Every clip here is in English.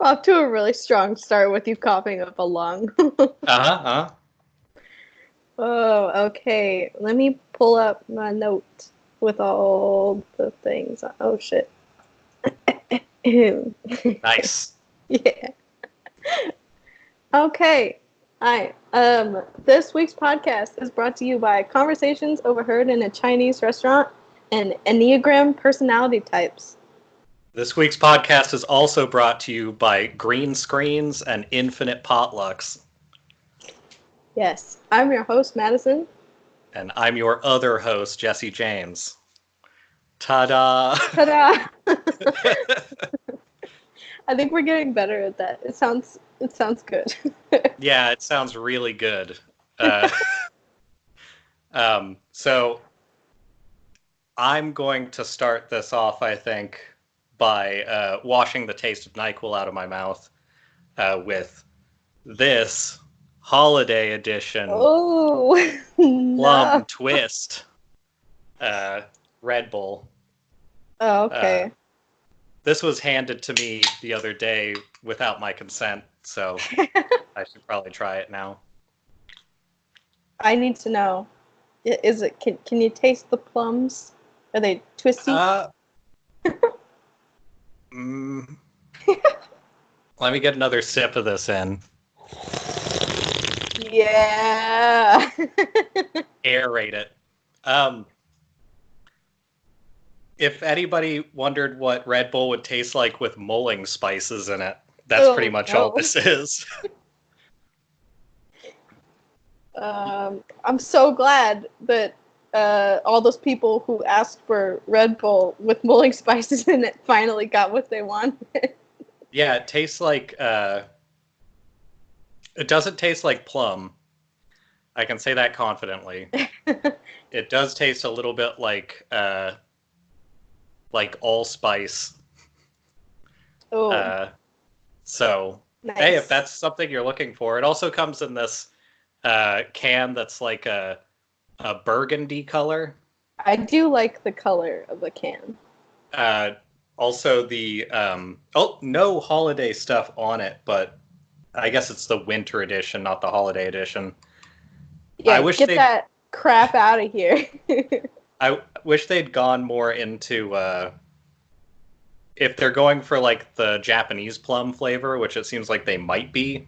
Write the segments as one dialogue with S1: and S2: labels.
S1: Off to a really strong start with you coughing up a lung. Oh, okay. Let me pull up my note with all the things. Oh, shit.
S2: Nice.
S1: Yeah. Okay. Hi. This week's podcast is brought to you by Conversations Overheard in a Chinese Restaurant and Enneagram Personality Types.
S2: This week's podcast is also brought to you by green screens and infinite potlucks.
S1: Yes. I'm your host, Madison.
S2: And I'm your other host, Jesse James. Ta-da!
S1: Ta-da! I think we're getting better at that. It sounds good.
S2: Yeah, it sounds really good. So I'm going to start this off, I think, by washing the taste of NyQuil out of my mouth with this holiday edition Plum Twist Red Bull.
S1: Oh, okay.
S2: This was handed to me the other day without my consent, so I should probably try it now.
S1: I need to know. Is it? Can you taste the plums? Are they twisty?
S2: Let me get another sip of this in.
S1: Yeah.
S2: Aerate it. If anybody wondered what Red Bull would taste like with mulling spices in it, that's pretty much all this is.
S1: I'm so glad that all those people who asked for Red Bull with mulling spices in it finally got what they wanted.
S2: Yeah, it tastes like... it doesn't taste like plum. I can say that confidently. It does taste a little bit like allspice.
S1: Oh.
S2: So, nice. Hey, if that's something you're looking for, it also comes in this can that's like a burgundy color.
S1: I do like the color of the can.
S2: Also, the no holiday stuff on it, but I guess it's the winter edition, not the holiday edition.
S1: Yeah, I wish get that crap out of here.
S2: I wish they'd gone more into if they're going for like the Japanese plum flavor, which it seems like they might be,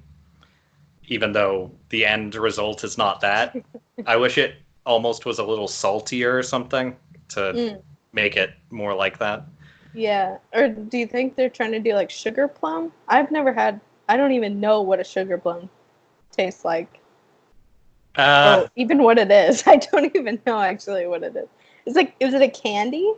S2: even though the end result is not that. I wish it almost was a little saltier or something to make it more like that.
S1: Yeah. Or do you think they're trying to do like sugar plum? I don't even know what a sugar plum tastes like. Or even what it is. I don't even know actually what it is. Is it a candy?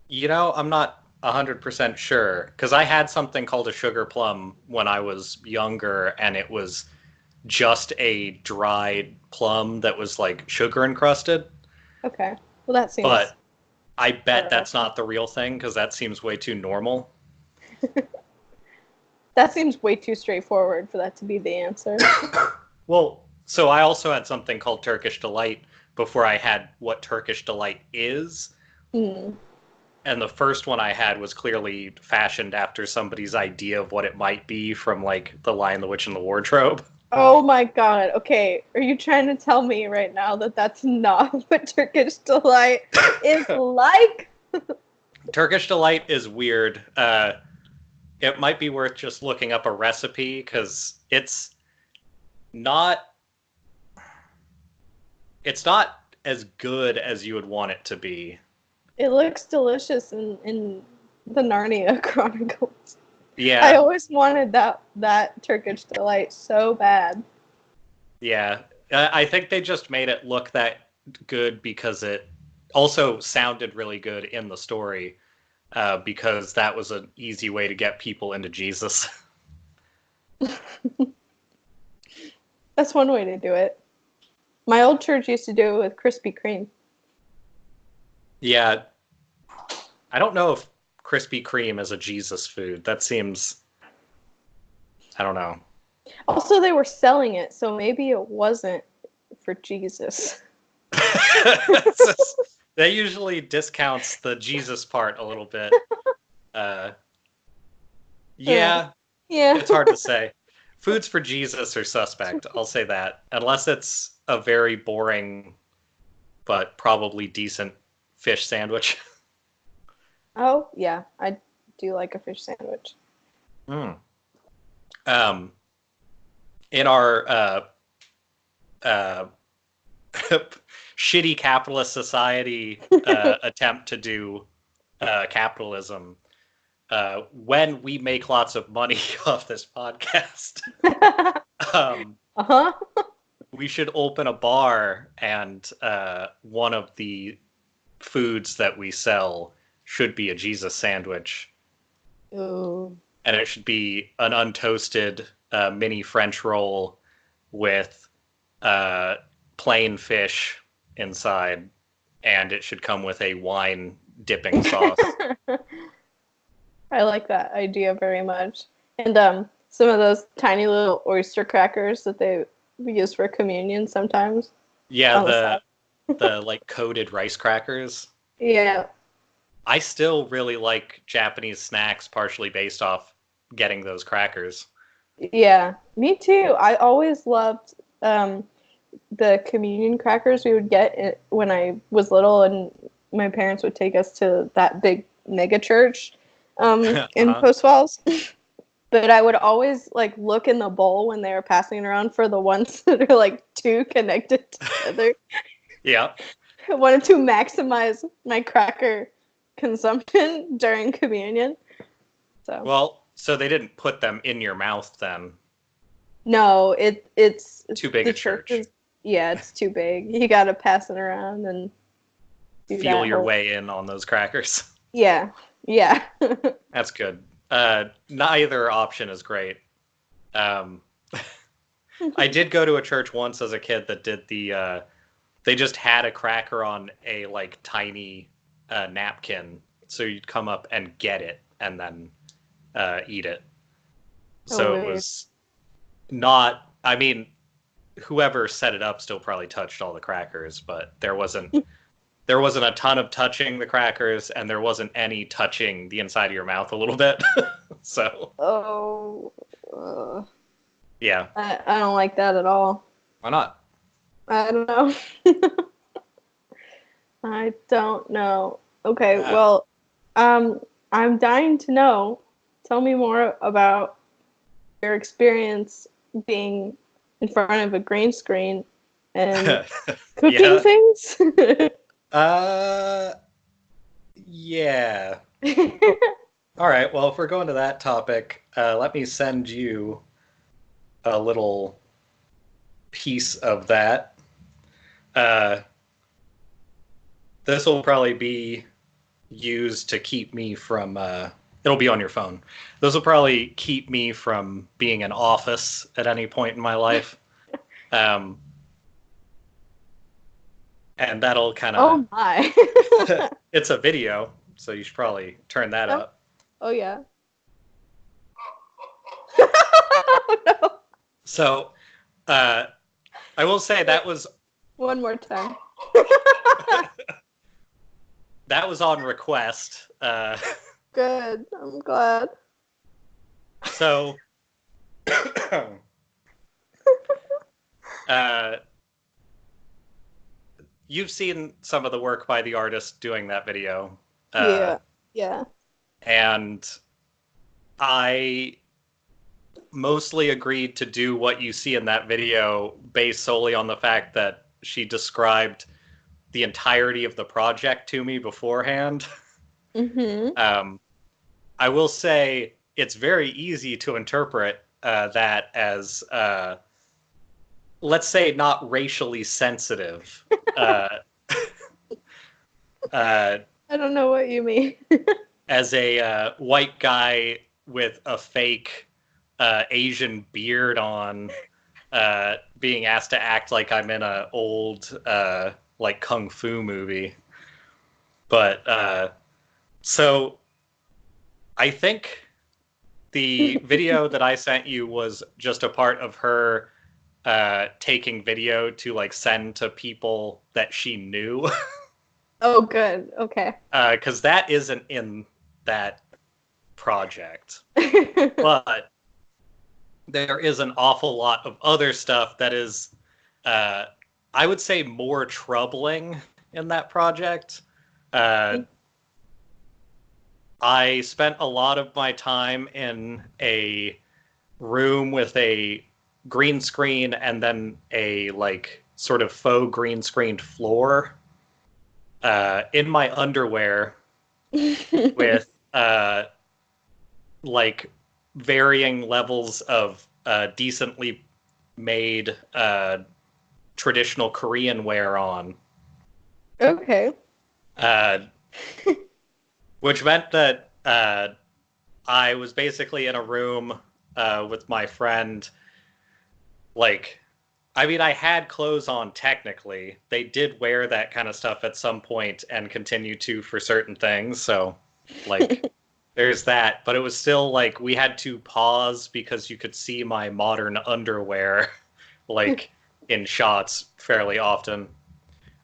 S2: You know, I'm not 100% sure, because I had something called a sugar plum when I was younger, and it was just a dried plum that was like sugar encrusted.
S1: Okay. Well, that seems...
S2: But I bet that's not the real thing, because that seems way too normal.
S1: That seems way too straightforward for that to be the answer.
S2: Well, so I also had something called Turkish Delight before I had what Turkish Delight is. And the first one I had was clearly fashioned after somebody's idea of what it might be from, like, The Lion, the Witch, and the Wardrobe.
S1: Oh my god. Okay, are you trying to tell me right now that that's not what Turkish Delight is like?
S2: Turkish Delight is weird. It might be worth just looking up a recipe, because it's not as good as you would want it to be.
S1: It looks delicious in the Narnia Chronicles.
S2: Yeah.
S1: I always wanted that Turkish Delight so bad.
S2: Yeah. I think they just made it look that good because it also sounded really good in the story, because that was an easy way to get people into Jesus.
S1: That's one way to do it. My old church used to do it with Krispy Kreme.
S2: Yeah. I don't know if Krispy Kreme is a Jesus food. That seems... I don't know.
S1: Also, they were selling it, so maybe it wasn't for Jesus.
S2: That usually discounts the Jesus part a little bit. Yeah,
S1: Yeah.
S2: it's hard to say. Foods for Jesus are suspect, I'll say that. Unless it's a very boring but probably decent fish sandwich.
S1: Oh, yeah. I do like a fish sandwich.
S2: Mm. In our uh, shitty capitalist society attempt to do capitalism, when we make lots of money off this podcast,
S1: Uh-huh.
S2: we should open a bar, and one of the foods that we sell should be a Jesus sandwich.
S1: Ooh.
S2: And it should be an untoasted mini French roll with plain fish inside, and it should come with a wine dipping sauce.
S1: I like that idea very much. And some of those tiny little oyster crackers that they use for communion sometimes.
S2: Yeah, the like coated rice crackers.
S1: Yeah.
S2: I still really like Japanese snacks, partially based off getting those crackers.
S1: Yeah, me too. I always loved the communion crackers we would get when I was little, and my parents would take us to that big mega church in Post Falls. But I would always like look in the bowl when they were passing it around for the ones that are like two connected together.
S2: Yeah.
S1: I wanted to maximize my cracker consumption during communion.
S2: So they didn't put them in your mouth then.
S1: No, it's
S2: too big a church.
S1: Yeah, it's too big. You got to pass it around and
S2: feel your way in on those crackers.
S1: Yeah.
S2: That's good. Neither option is great. I did go to a church once as a kid that did they just had a cracker on a like tiny napkin, so you'd come up and get it and then eat it. So it was not, I mean, whoever set it up still probably touched all the crackers, but there wasn't a ton of touching the crackers, and there wasn't any touching the inside of your mouth a little bit. So. Yeah.
S1: I don't like that at all.
S2: Why not?
S1: I don't know. I don't know. Okay, well, I'm dying to know. Tell me more about your experience being in front of a green screen and cooking things.
S2: Yeah. All right, well, if we're going to that topic, let me send you a little piece of that. This will probably be used to keep me from it'll be on your phone. This will probably keep me from being in office at any point in my life. And that'll kind of...
S1: Oh, my.
S2: It's a video, so you should probably turn that up.
S1: Oh, yeah. Oh, no.
S2: So, I will say that was...
S1: One more time.
S2: That was on request.
S1: Good. I'm glad.
S2: So, you've seen some of the work by the artist doing that video.
S1: Yeah.
S2: And I mostly agreed to do what you see in that video based solely on the fact that she described the entirety of the project to me beforehand.
S1: Mm-hmm.
S2: I will say it's very easy to interpret that as, let's say, not racially sensitive.
S1: I don't know what you mean.
S2: As a white guy with a fake Asian beard on, being asked to act like I'm in an old like kung fu movie. But so I think the video that I sent you was just a part of her taking video to like send to people that she knew.
S1: Oh, good. Okay.
S2: Because that isn't in that project. But there is an awful lot of other stuff that is, I would say, more troubling in that project. I spent a lot of my time in a room with a green screen and then a like sort of faux green screened floor in my underwear with like varying levels of decently made traditional Korean wear on.
S1: Okay.
S2: Which meant that I was basically in a room with my friend. Like, I mean, I had clothes on technically. They did wear that kind of stuff at some point and continue to for certain things. So, like, there's that. But it was still like we had to pause because you could see my modern underwear, like, in shots fairly often.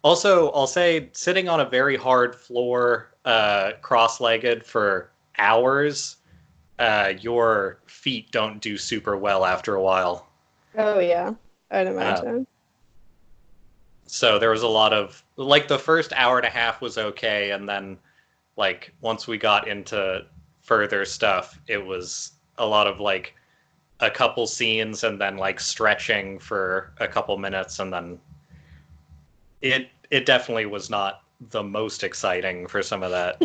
S2: Also, I'll say sitting on a very hard floor, cross-legged for hours, your feet don't do super well after a while.
S1: Oh yeah, I'd
S2: Uh,
S1: imagine.
S2: so there was a lot of like the first hour and a half was okay, and then like once we got into further stuff, it was a lot of like a couple scenes and then like stretching for a couple minutes, and then it definitely was not the most exciting for some of that.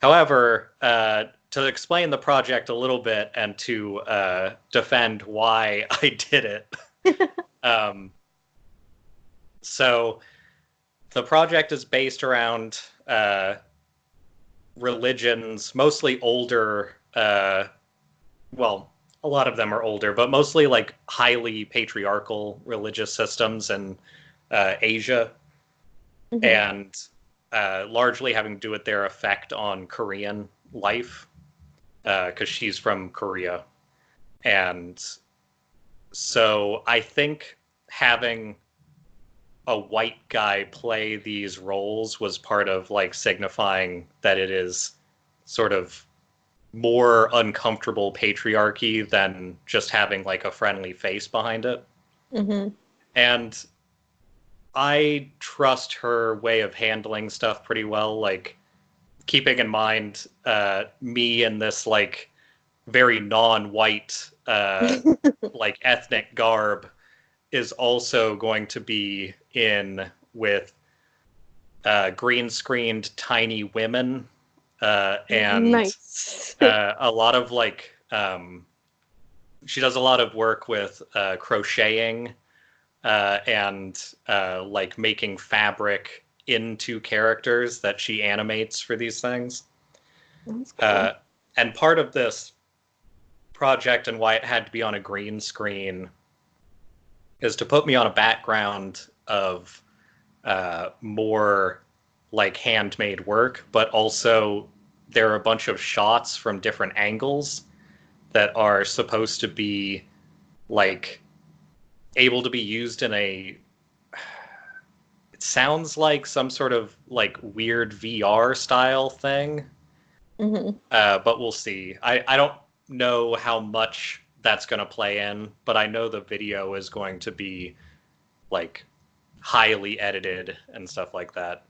S2: However, to explain the project a little bit and to defend why I did it, um, so the project is based around religions, mostly older. Well, a lot of them are older, but mostly like highly patriarchal religious systems in Asia,
S1: Mhm.
S2: and largely having to do with their effect on Korean life, because she's from Korea. And so I think having a white guy play these roles was part of like signifying that it is sort of more uncomfortable patriarchy than just having like a friendly face behind it.
S1: Mhm.
S2: And I trust her way of handling stuff pretty well, like keeping in mind me in this like very non-white like ethnic garb is also going to be in with green screened tiny women and
S1: Nice.
S2: a lot of like she does a lot of work with crocheting and like making fabric into characters that she animates for these things.
S1: That's cool.
S2: Uh, and part of this project and why it had to be on a green screen is to put me on a background of more like handmade work, but also there are a bunch of shots from different angles that are supposed to be like able to be used in a it sounds like some sort of like weird VR style thing.
S1: Mhm.
S2: But we'll see. I don't know how much that's going to play in, but I know the video is going to be like highly edited and stuff like that.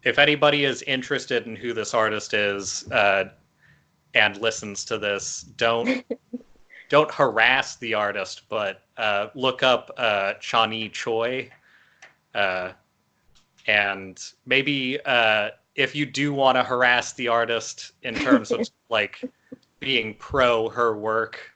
S2: If anybody is interested in who this artist is and listens to this, don't harass the artist, but look up Chani Choi, uh, and maybe if you do want to harass the artist in terms of like being pro her work,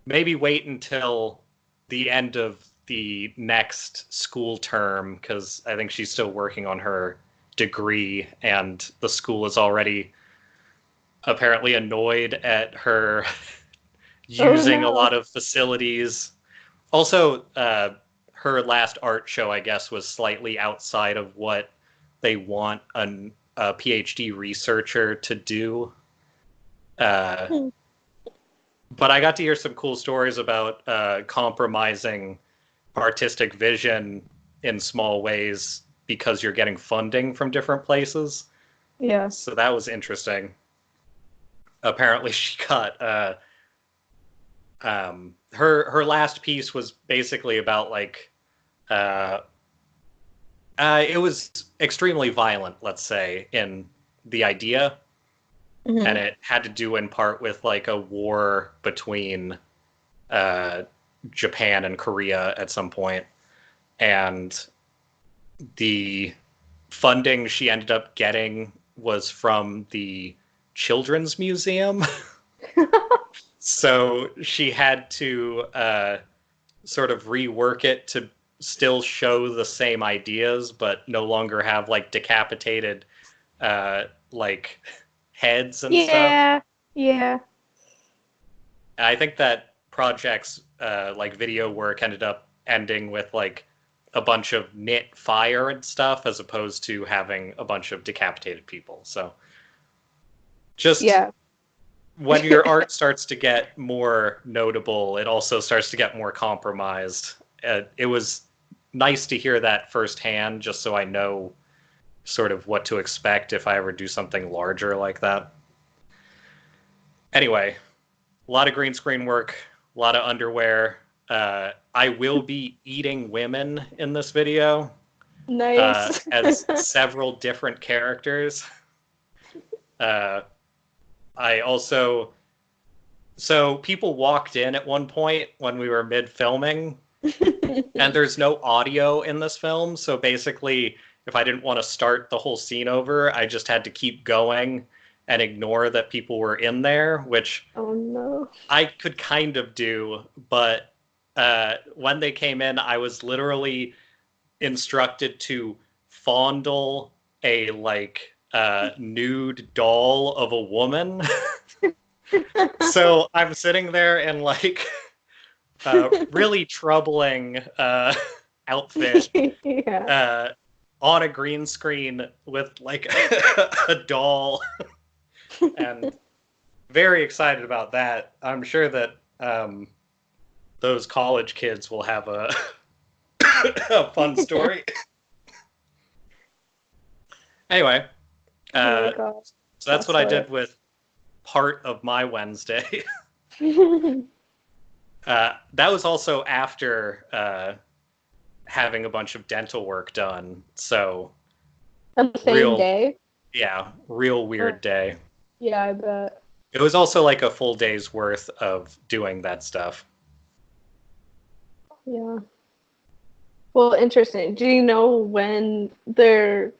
S2: maybe wait until the end of the next school term, because I think she's still working on her degree, and the school is already apparently annoyed at her
S1: Oh
S2: using a
S1: no.
S2: lot of facilities. Also, her last art show, I guess, was slightly outside of what they want a PhD researcher to do. Uh,
S1: Hmm.
S2: but I got to hear some cool stories about compromising artistic vision in small ways because you're getting funding from different places.
S1: Yeah.
S2: So that was interesting. Apparently she got her last piece was basically about like it was extremely violent, let's say, in the idea.
S1: Mm-hmm.
S2: And it had to do in part with like a war between Japan and Korea at some point. And the funding she ended up getting was from the Children's Museum. So she had to sort of rework it to still show the same ideas, but no longer have like decapitated like heads and stuff.
S1: Yeah.
S2: I think that project's like video work ended up ending with like a bunch of knit fire and stuff, as opposed to having a bunch of decapitated people. So just when your art starts to get more notable, it also starts to get more compromised. It was nice to hear that firsthand, just so I know sort of what to expect if I ever do something larger like that. Anyway, a lot of green screen work, a lot of underwear. I will be eating women in this video.
S1: Nice.
S2: As several different characters. I also... So people walked in at one point when we were mid-filming, and there's no audio in this film, so basically, if I didn't want to start the whole scene over, I just had to keep going and ignore that people were in there, which I could kind of do, but when they came in, I was literally instructed to fondle a like nude doll of a woman. So I'm sitting there in like really troubling outfit on a green screen with like a doll, and very excited about that. I'm sure that those college kids will have a fun story. Anyway, so that's what I did with part of my Wednesday. That was also after having a bunch of dental work done. So
S1: on the same day?
S2: Yeah, real weird day.
S1: Yeah, I bet.
S2: It was also like a full day's worth of doing that stuff.
S1: Yeah. Well, interesting. Do you know when their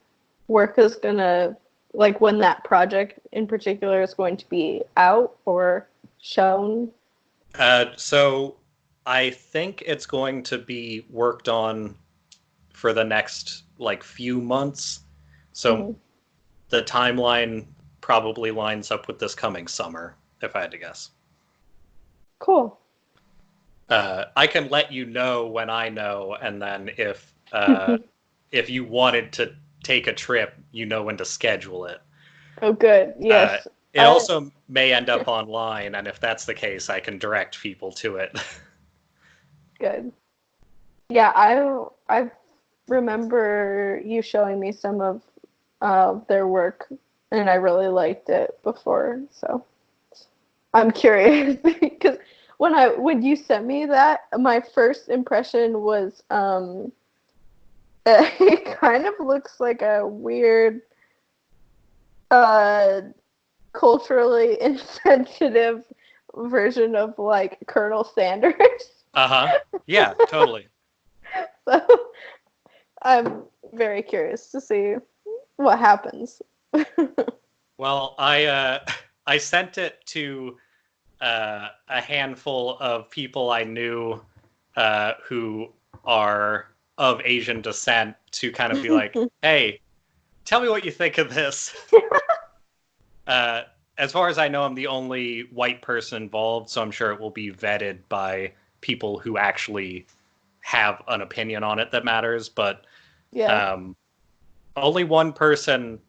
S1: work is gonna, like when that project in particular is going to be out or shown?
S2: So I think it's going to be worked on for the next like few months. So the timeline probably lines up with this coming summer, if I had to guess.
S1: Cool.
S2: I can let you know when I know, and then if you wanted to take a trip, you know when to schedule it.
S1: Oh, good. Yes.
S2: It also may end up online, and if that's the case, I can direct people to it. Good.
S1: Yeah, I remember you showing me some of their work, and I really liked it before. So I'm curious because when you sent me that, my first impression was it kind of looks like a weird, culturally insensitive version of like Colonel Sanders.
S2: Yeah, totally.
S1: So I'm very curious to see what happens.
S2: Well, I sent it to a handful of people I knew who are of Asian descent to kind of be like, hey, tell me what you think of this. As far as I know, I'm the only white person involved, so I'm sure it will be vetted by people who actually have an opinion on it that matters. But only one person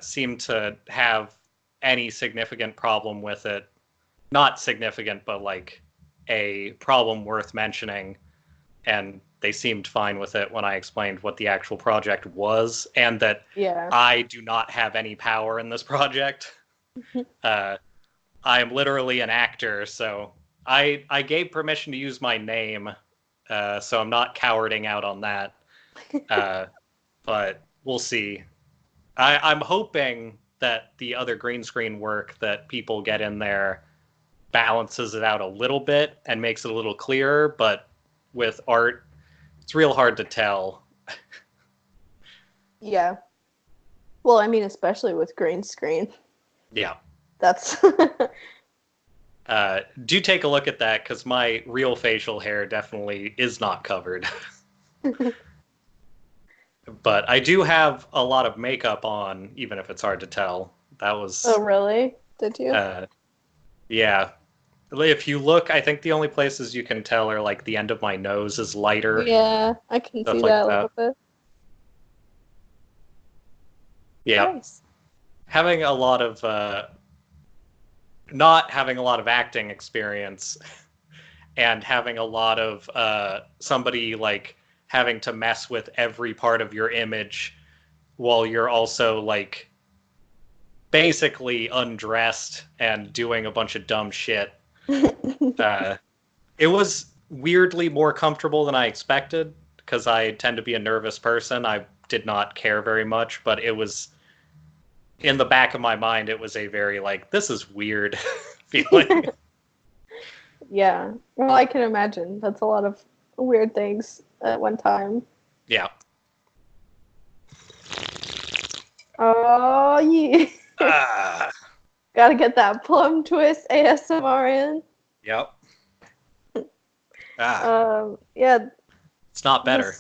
S2: seemed to have any significant problem with it. Not significant, but like a problem worth mentioning. And they seemed fine with it when I explained what the actual project was, and that
S1: Yeah.
S2: I do not have any power in this project. I am literally an actor, so I gave permission to use my name, so I'm not cowarding out on that. But we'll see. I'm hoping that the other green screen work that people get in there balances it out a little bit and makes it a little clearer, but with art, it's real hard to tell.
S1: Yeah. Well, I mean, especially with green screen.
S2: Yeah.
S1: That's...
S2: Do take a look at that, because my real facial hair definitely is not covered. But I do have a lot of makeup on, even if it's hard to tell. That was...
S1: Oh, really? Did you?
S2: Yeah. If you look, I think the only places you can tell are like the end of my nose is lighter.
S1: Yeah, I can
S2: Stuff
S1: see
S2: like
S1: that a
S2: that.
S1: little bit.
S2: Yeah.
S1: Nice.
S2: Having a lot of not having a lot of acting experience and having a lot of somebody like having to mess with every part of your image while you're also like basically undressed and doing a bunch of dumb shit. It was weirdly more comfortable than I expected, because I tend to be a nervous person. I did not care very much, but it was in the back of my mind, it was a very like, this is weird feeling.
S1: Yeah. Well, I can imagine. That's a lot of weird things at one time.
S2: Yeah.
S1: Oh, yeah. Gotta get that plum twist ASMR in.
S2: Yep.
S1: Yeah.
S2: It's not better.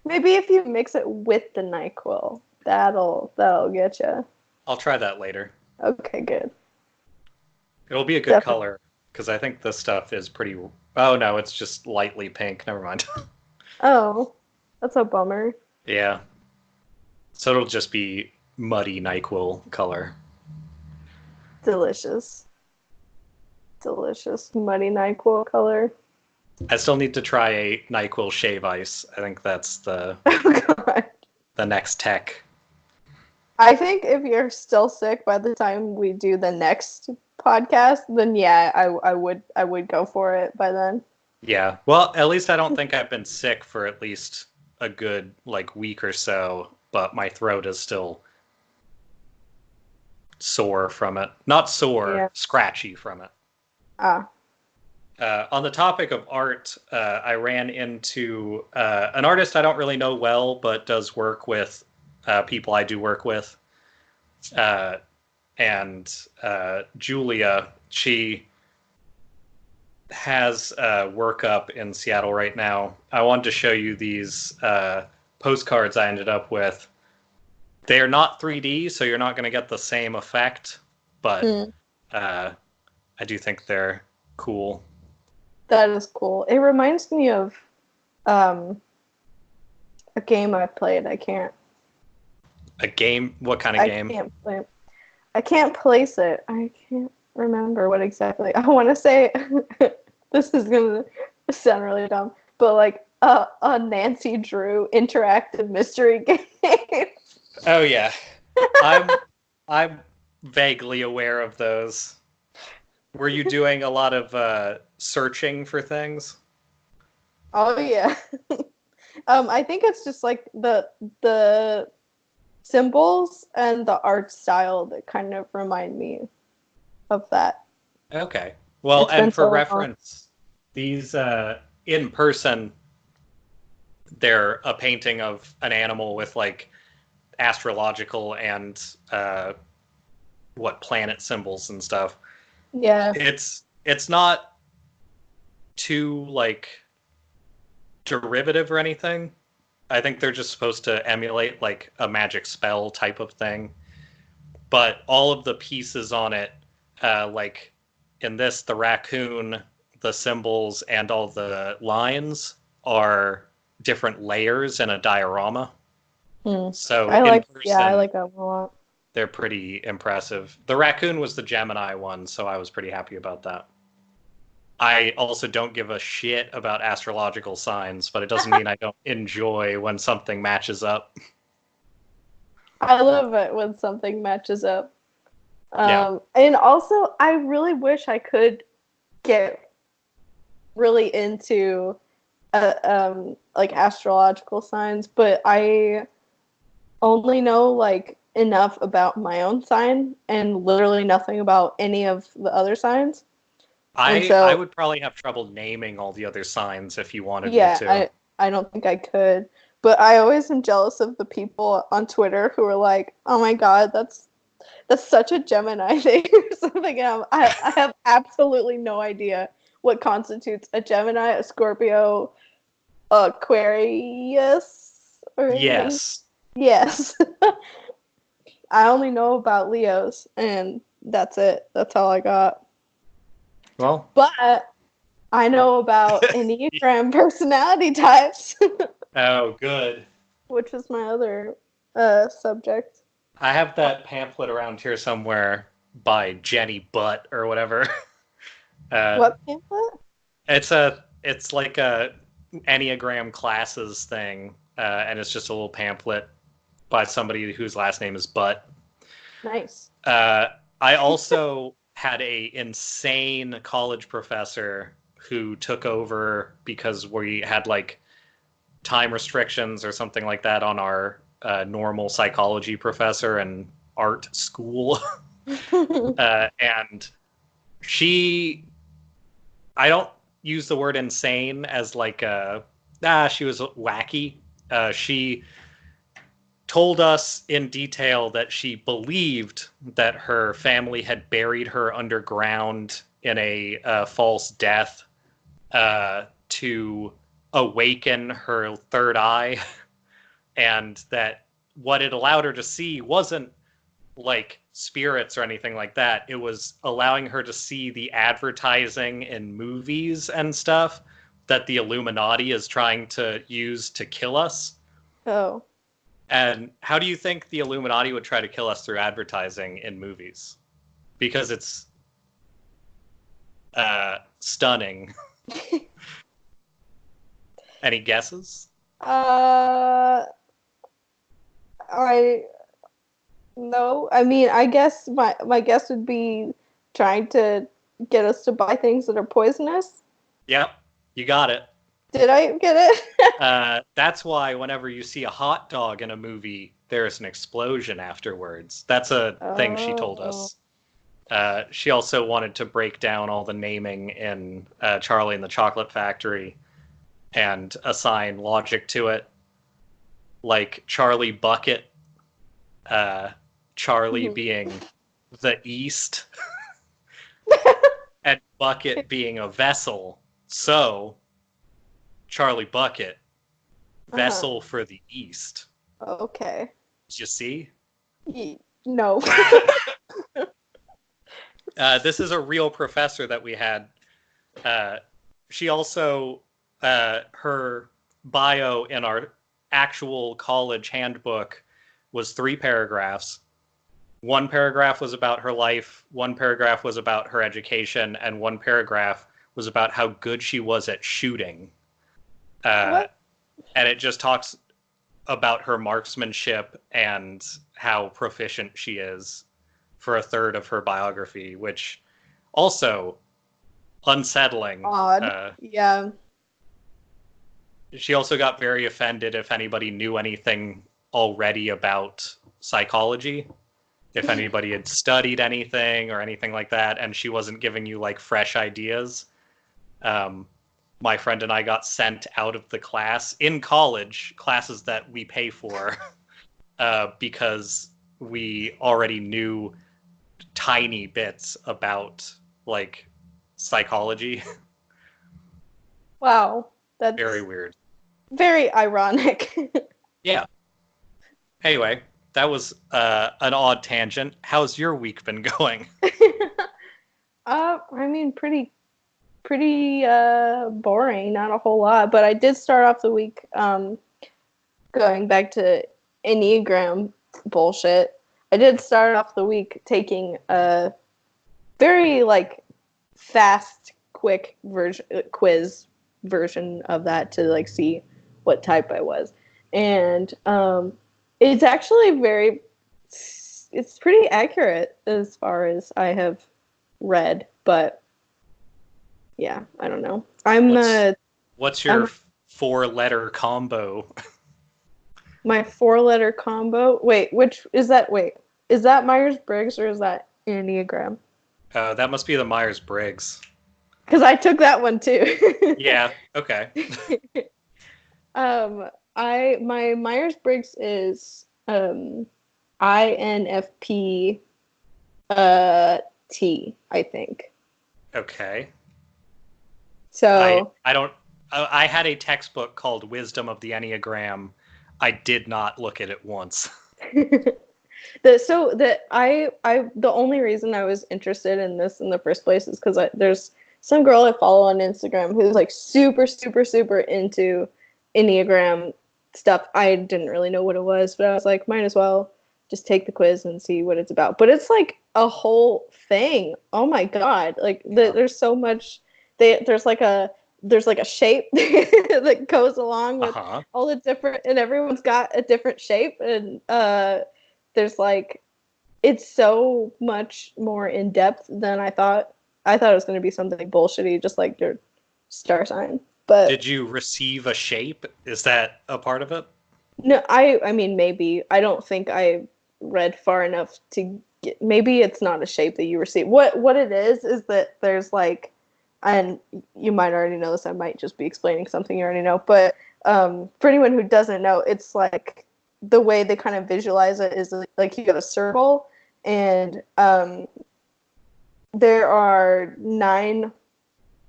S1: Maybe if you mix it with the NyQuil, that'll get you.
S2: I'll try that later.
S1: Okay, good.
S2: It'll be a good color, because I think this stuff is pretty... Oh, no, it's just lightly pink. Never mind.
S1: Oh, that's a bummer.
S2: Yeah. So it'll just be muddy NyQuil color.
S1: Delicious. Delicious muddy NyQuil color.
S2: I still need to try a NyQuil shave ice. I think that's the the next tech.
S1: I think if you're still sick by the time we do the next podcast, then yeah, I would go for it by then.
S2: Yeah. Well, at least I don't think I've been sick for at least a good like week or so, but my throat is still sore from it. Not sore,
S1: Yeah.
S2: Scratchy from it.
S1: Ah.
S2: On the topic of art, I ran into an artist I don't really know well, but does work with people I do work with. And Julia, she has work up in Seattle right now. I wanted to show you these postcards I ended up with. They're not 3D, so you're not going to get the same effect, but I do think they're cool.
S1: That is cool. It reminds me of a game I played. I can't.
S2: A game? What kind of game?
S1: I can't place it. I can't remember what exactly. I want to say this is gonna sound really dumb, but like a Nancy Drew interactive mystery game.
S2: Oh yeah, I'm vaguely aware of those. Were you doing a lot of searching for things?
S1: Oh yeah. I think it's just like the symbols and the art style that kind of remind me of that.
S2: Okay. Well, and for reference, these in person, they're a painting of an animal with like astrological and planet symbols and stuff.
S1: Yeah.
S2: It's not too like derivative or anything. I think they're just supposed to emulate like a magic spell type of thing. But all of the pieces on it, like in this, the raccoon, the symbols, and all the lines are different layers in a diorama. So
S1: I like
S2: person,
S1: I like that a lot.
S2: They're pretty impressive. The raccoon was the Gemini one, so I was pretty happy about that. I also don't give a shit about astrological signs, but it doesn't mean I don't enjoy when something matches up.
S1: I love it when something matches up.
S2: Yeah.
S1: And also, I really wish I could get really into like astrological signs, but I only know like enough about my own sign and literally nothing about any of the other signs. And
S2: I
S1: so,
S2: would probably have trouble naming all the other signs if you wanted me
S1: yeah,
S2: to.
S1: I don't think I could. But I always am jealous of the people on Twitter who are like, "Oh my God, that's such a Gemini thing," or something. And I have absolutely no idea what constitutes a Gemini, a Scorpio, Aquarius, or anything.
S2: Yes.
S1: Yes. I only know about Leos, and that's it. That's all I got.
S2: Well,
S1: But I know about Enneagram personality types,
S2: oh, good.
S1: which is my other subject.
S2: I have that pamphlet around here somewhere by Jenny Butt or whatever. Uh,
S1: What pamphlet?
S2: it's like a Enneagram classes thing, and it's just a little pamphlet by somebody whose last name is Butt.
S1: Nice.
S2: Uh, I also had a insane college professor who took over because we had like time restrictions or something like that on our normal psychology professor in art school. And she, I don't use the word insane as like she was wacky. She told us in detail that she believed that her family had buried her underground in a false death to awaken her third eye, and that what it allowed her to see wasn't like spirits or anything like that. It was allowing her to see the advertising in movies and stuff that the Illuminati is trying to use to kill us.
S1: Oh.
S2: And how do you think the Illuminati would try to kill us through advertising in movies? Because it's stunning. Any guesses?
S1: I no. I mean, I guess my guess would be trying to get us to buy things that are poisonous.
S2: Yep, you got it.
S1: Did I get it?
S2: That's why whenever you see a hot dog in a movie, there's an explosion afterwards. That's a thing she told
S1: Oh.
S2: us. She also wanted to break down all the naming in Charlie and the Chocolate Factory and assign logic to it, like Charlie Bucket, Charlie being the East, and Bucket being a vessel. So, Charlie Bucket, vessel for the East.
S1: Okay.
S2: Did you see?
S1: No.
S2: This is a real professor that we had. She also, her bio in our actual college handbook was 3 paragraphs. 1 paragraph was about her life, 1 paragraph was about her education, and 1 paragraph was about how good she was at shooting. And it just talks about her marksmanship and how proficient she is for a third of her biography, which also unsettling.
S1: Odd. Yeah.
S2: She also got very offended if anybody knew anything already about psychology, if anybody had studied anything or anything like that, and she wasn't giving you like fresh ideas. My friend and I got sent out of the class in college, classes that we pay for, because we already knew tiny bits about like psychology.
S1: Wow. That's
S2: Very weird.
S1: very ironic.
S2: Yeah. Anyway, that was an odd tangent. How's your week been going?
S1: I mean, pretty boring. Not a whole lot, but I did start off the week going back to Enneagram bullshit. I did start off the week taking a very like fast quick quiz version of that to like see what type I was. And it's actually it's pretty accurate as far as I have read, but yeah, I don't know.
S2: What's your 4-letter combo?
S1: My 4-letter combo? Wait, which is that? Wait, is that Myers-Briggs or is that Enneagram?
S2: That must be the Myers-Briggs.
S1: Because I took that one too.
S2: Yeah, okay.
S1: My Myers-Briggs is INFP T, I think.
S2: Okay.
S1: So
S2: I had a textbook called Wisdom of the Enneagram. I did not look at it once.
S1: The only reason I was interested in this in the first place is because there's some girl I follow on Instagram who's like super, super, super into Enneagram stuff. I didn't really know what it was, but I was like, might as well just take the quiz and see what it's about. But it's like a whole thing. Oh my God. Like there's so much. There's like a shape that goes along with all the different, and everyone's got a different shape. And there's like, it's so much more in depth than I thought. I thought it was going to be something bullshitty, just like your star sign. But
S2: did you receive a shape? Is that a part of it?
S1: No, I mean, maybe. I don't think I read far enough to get, maybe it's not a shape that you receive. What it is that there's like, and you might already know this, I might just be explaining something you already know, but for anyone who doesn't know, it's like the way they kind of visualize it is like you got a circle, and there are 9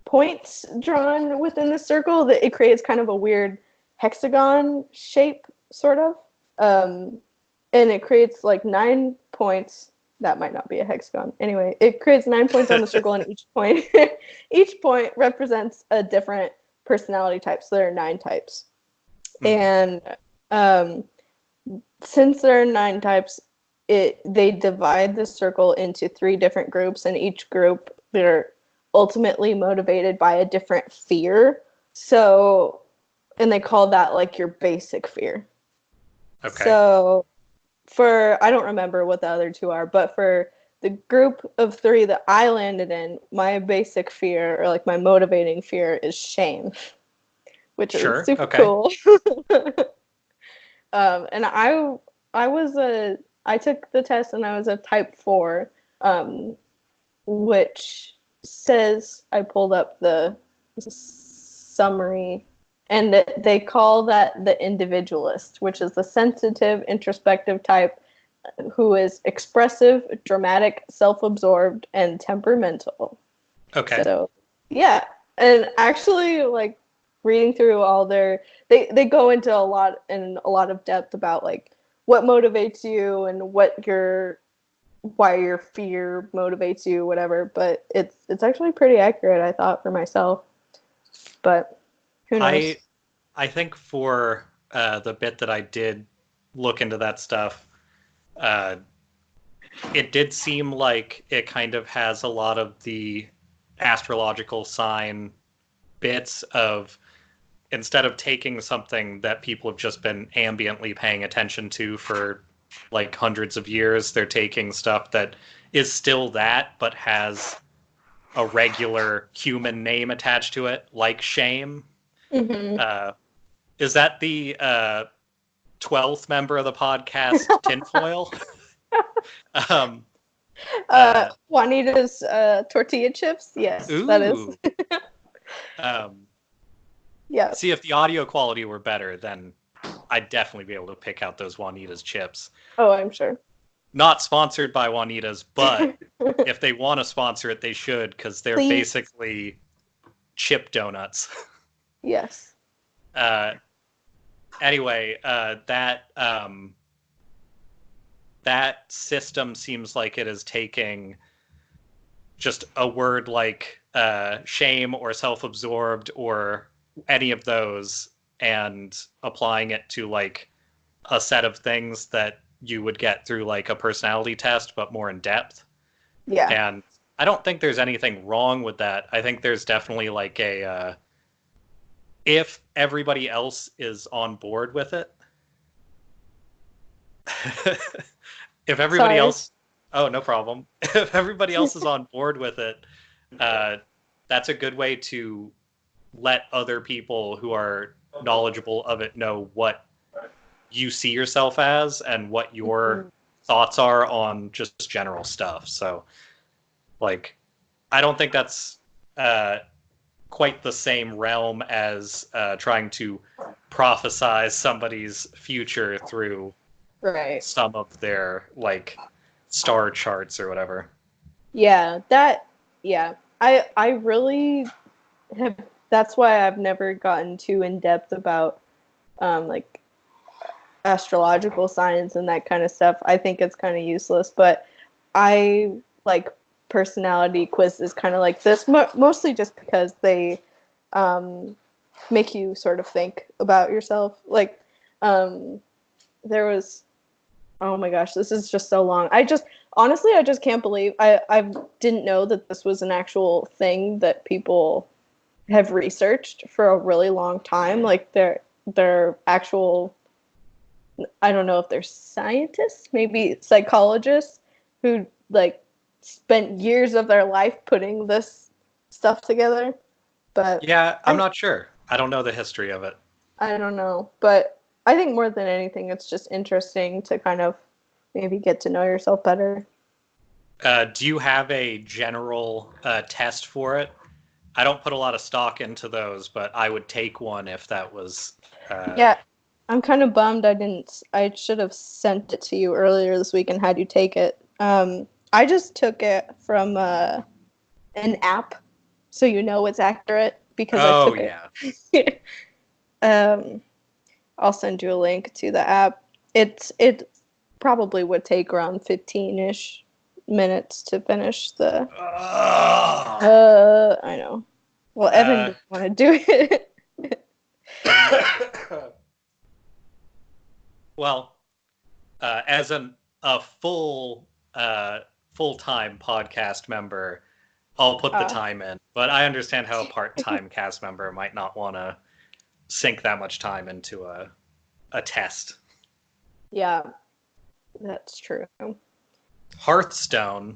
S1: points drawn within the circle that it creates kind of a weird hexagon shape, sort of. And it creates like 9 points. That might not be a hexagon. Anyway, it creates 9 points on the circle, and each point represents a different personality type. So there are 9 types. And since there are 9 types, they divide the circle into 3 different groups, and each group they're ultimately motivated by a different fear. So, and they call that like your basic fear.
S2: Okay.
S1: So I don't remember what the other 2 are, but for the group of 3 that I landed in, my basic fear, or like my motivating fear, is shame, which is super cool. And I took the test and I was a type 4, which says, I pulled up the summary, and they call that the individualist, which is the sensitive, introspective type who is expressive, dramatic, self-absorbed, and temperamental.
S2: Okay.
S1: So, yeah. And actually, like, reading through all they go into a lot of depth about like what motivates you and why your fear motivates you, whatever. But it's actually pretty accurate, I thought, for myself. But who knows?
S2: I think for the bit that I did look into that stuff, it did seem like it kind of has a lot of the astrological sign bits of, instead of taking something that people have just been ambiently paying attention to for like hundreds of years, they're taking stuff that is still that, but has a regular human name attached to it, like shame.
S1: Mm-hmm.
S2: Is that the 12th member of the podcast, Tinfoil?
S1: Juanita's tortilla chips? Yes,
S2: ooh.
S1: That is. Yeah.
S2: See, if the audio quality were better, then I'd definitely be able to pick out those Juanita's chips.
S1: Oh, I'm sure.
S2: Not sponsored by Juanita's, but if they want to sponsor it, they should, because they're basically chip donuts.
S1: Yes.
S2: Anyway, that system seems like it is taking just a word like shame or self-absorbed or any of those and applying it to like a set of things that you would get through like a personality test, but more in depth.
S1: Yeah.
S2: And I don't think there's anything wrong with that. I think there's definitely like a if everybody else is on board with it. If everybody else, oh, no problem. If everybody else is on board with it, that's a good way to let other people who are knowledgeable of it know what you see yourself as and what your thoughts are on just general stuff. So, like, I don't think that's quite the same realm as trying to prophesize somebody's future through some of their like star charts or whatever.
S1: Yeah, I really have. That's why I've never gotten too in depth about like astrological signs and that kind of stuff. I think it's kind of useless, but I like personality quizzes kind of like this, mostly just because they make you sort of think about yourself. Like there was, oh my gosh, this is just so long. I just can't believe I didn't know that this was an actual thing that people have researched for a really long time. Like they're actual, I don't know if they're scientists, maybe psychologists who like spent years of their life putting this stuff together. But
S2: yeah, I'm not sure. I don't know the history of it.
S1: I don't know, but I think more than anything, it's just interesting to kind of maybe get to know yourself better.
S2: Do you have a general test for it? I don't put a lot of stock into those, but I would take one if that was...
S1: Yeah, I'm kind of bummed I should have sent it to you earlier this week and had you take it. I just took it from an app, so you know it's accurate, because I took it. I'll send you a link to the app. It probably would take around 15-ish minutes to finish the... I know. Well, Evan didn't want to do it.
S2: Well, as a full full-time podcast member, I'll put the time in. But I understand how a part-time cast member might not want to sink that much time into a test.
S1: Yeah, that's true.
S2: Hearthstone.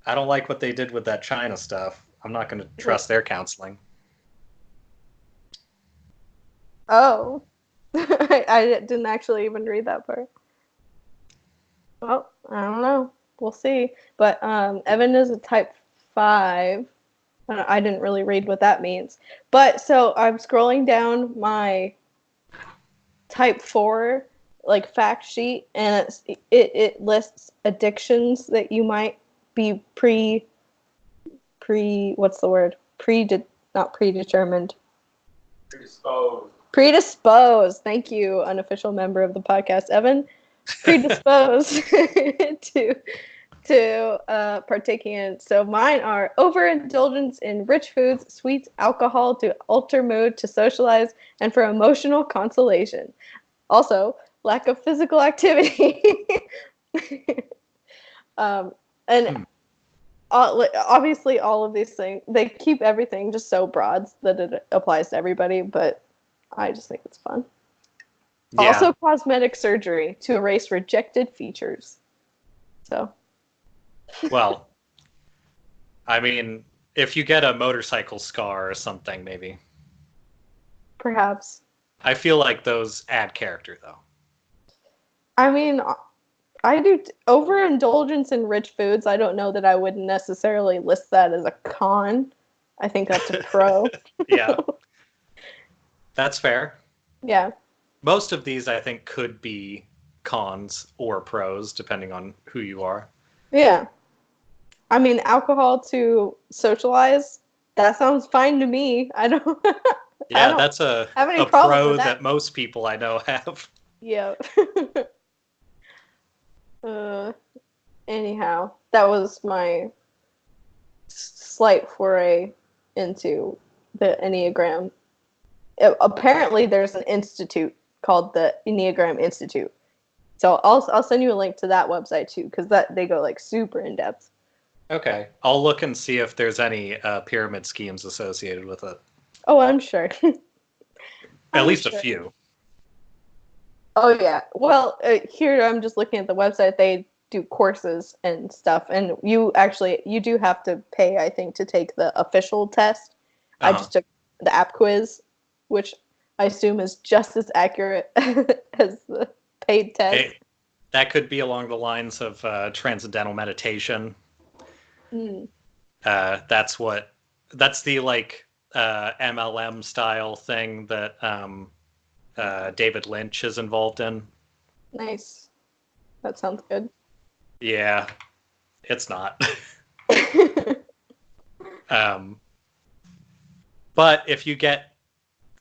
S2: I don't like what they did with that China stuff. I'm not going to trust their counseling.
S1: Oh. I didn't actually even read that part. Well, I don't know. We'll see. But Evan is a type 5. I didn't really read what that means. But so I'm scrolling down my type 4 like fact sheet, and it lists addictions that you might be what's the word? Not predetermined. Predisposed. Thank you, unofficial member of the podcast, Evan. Predisposed to partaking in. So mine are overindulgence in rich foods, sweets, alcohol to alter mood, to socialize, and for emotional consolation. Also, lack of physical activity. And obviously all of these things, they keep everything just so broad that it applies to everybody, but I just think it's fun. Yeah. Also, cosmetic surgery to erase rejected features. So.
S2: Well, I mean, if you get a motorcycle scar or something, maybe.
S1: Perhaps.
S2: I feel like those add character, though.
S1: I mean, I do overindulgence in rich foods. I don't know that I would necessarily list that as a con. I think that's a pro.
S2: Yeah. That's fair.
S1: Yeah.
S2: Most of these, I think, could be cons or pros, depending on who you are.
S1: Yeah. I mean, alcohol to socialize, that sounds fine to me. I don't...
S2: Yeah, that's a pro that most people I know have.
S1: Yeah. Anyhow, that was my slight foray into the Enneagram. Apparently, there's an institute called the Enneagram Institute. So I'll send you a link to that website too, because they go like super in depth.
S2: Okay. I'll look and see if there's any pyramid schemes associated with it.
S1: Oh, I'm sure.
S2: At least a few.
S1: Oh, yeah. Well, here I'm just looking at the website. They do courses and stuff. And you do have to pay, I think, to take the official test. I just took the app quiz, which I assume is just as accurate as the paid test.
S2: That could be along the lines of transcendental meditation. That's the like MLM style thing that David Lynch is involved in.
S1: Nice. That sounds good.
S2: Yeah, it's not. But if you get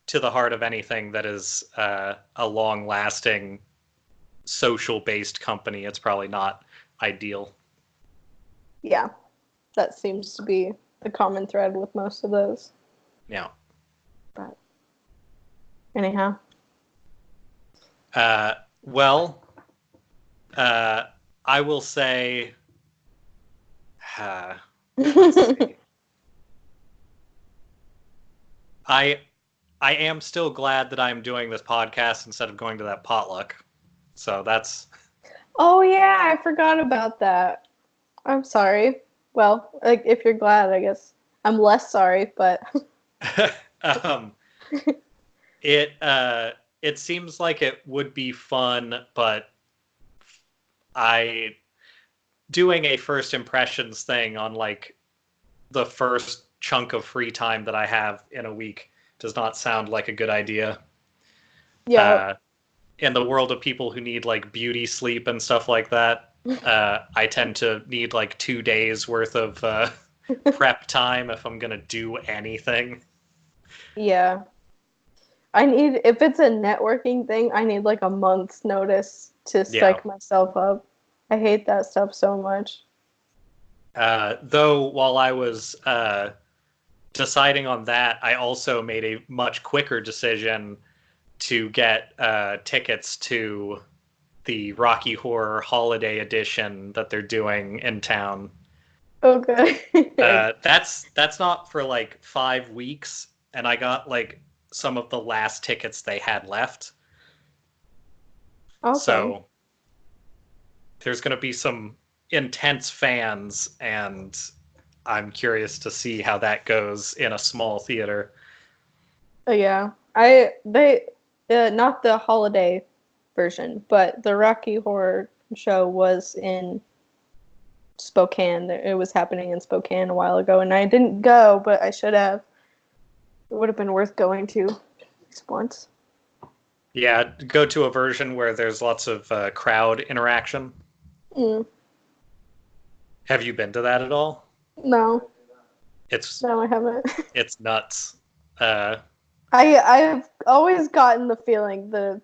S2: to the heart of anything that is a long-lasting social-based company, it's probably not ideal.
S1: Yeah, that seems to be the common thread with most of those.
S2: Yeah.
S1: But anyhow.
S2: Well, I will say, let's see. I am still glad that I'm doing this podcast instead of going to that potluck. So that's...
S1: Oh, yeah, I forgot about that. I'm sorry. Well, like, if you're glad, I guess I'm less sorry, but...
S2: It seems like it would be fun, but doing a first impressions thing on like the first chunk of free time that I have in a week does not sound like a good idea.
S1: Yeah.
S2: In the world of people who need like beauty sleep and stuff like that, I tend to need like 2 days worth of prep time if I'm gonna do anything.
S1: Yeah. If it's a networking thing, I need like a month's notice to psych myself up. I hate that stuff so much.
S2: Though while I was deciding on that, I also made a much quicker decision to get tickets to the Rocky Horror Holiday Edition that they're doing in town.
S1: Okay.
S2: That's not for like 5 weeks, and I got like some of the last tickets they had left.
S1: Okay.
S2: So there's going to be some intense fans, and I'm curious to see how that goes in a small theater.
S1: Yeah. Not the holiday version, but the Rocky Horror show was in Spokane. It was happening in Spokane a while ago, and I didn't go, but I should have. It would have been worth going to at least once.
S2: Yeah, go to a version where there's lots of crowd interaction. Have you been to that at all?
S1: No.
S2: No,
S1: I haven't.
S2: It's nuts.
S1: I've always gotten the feeling that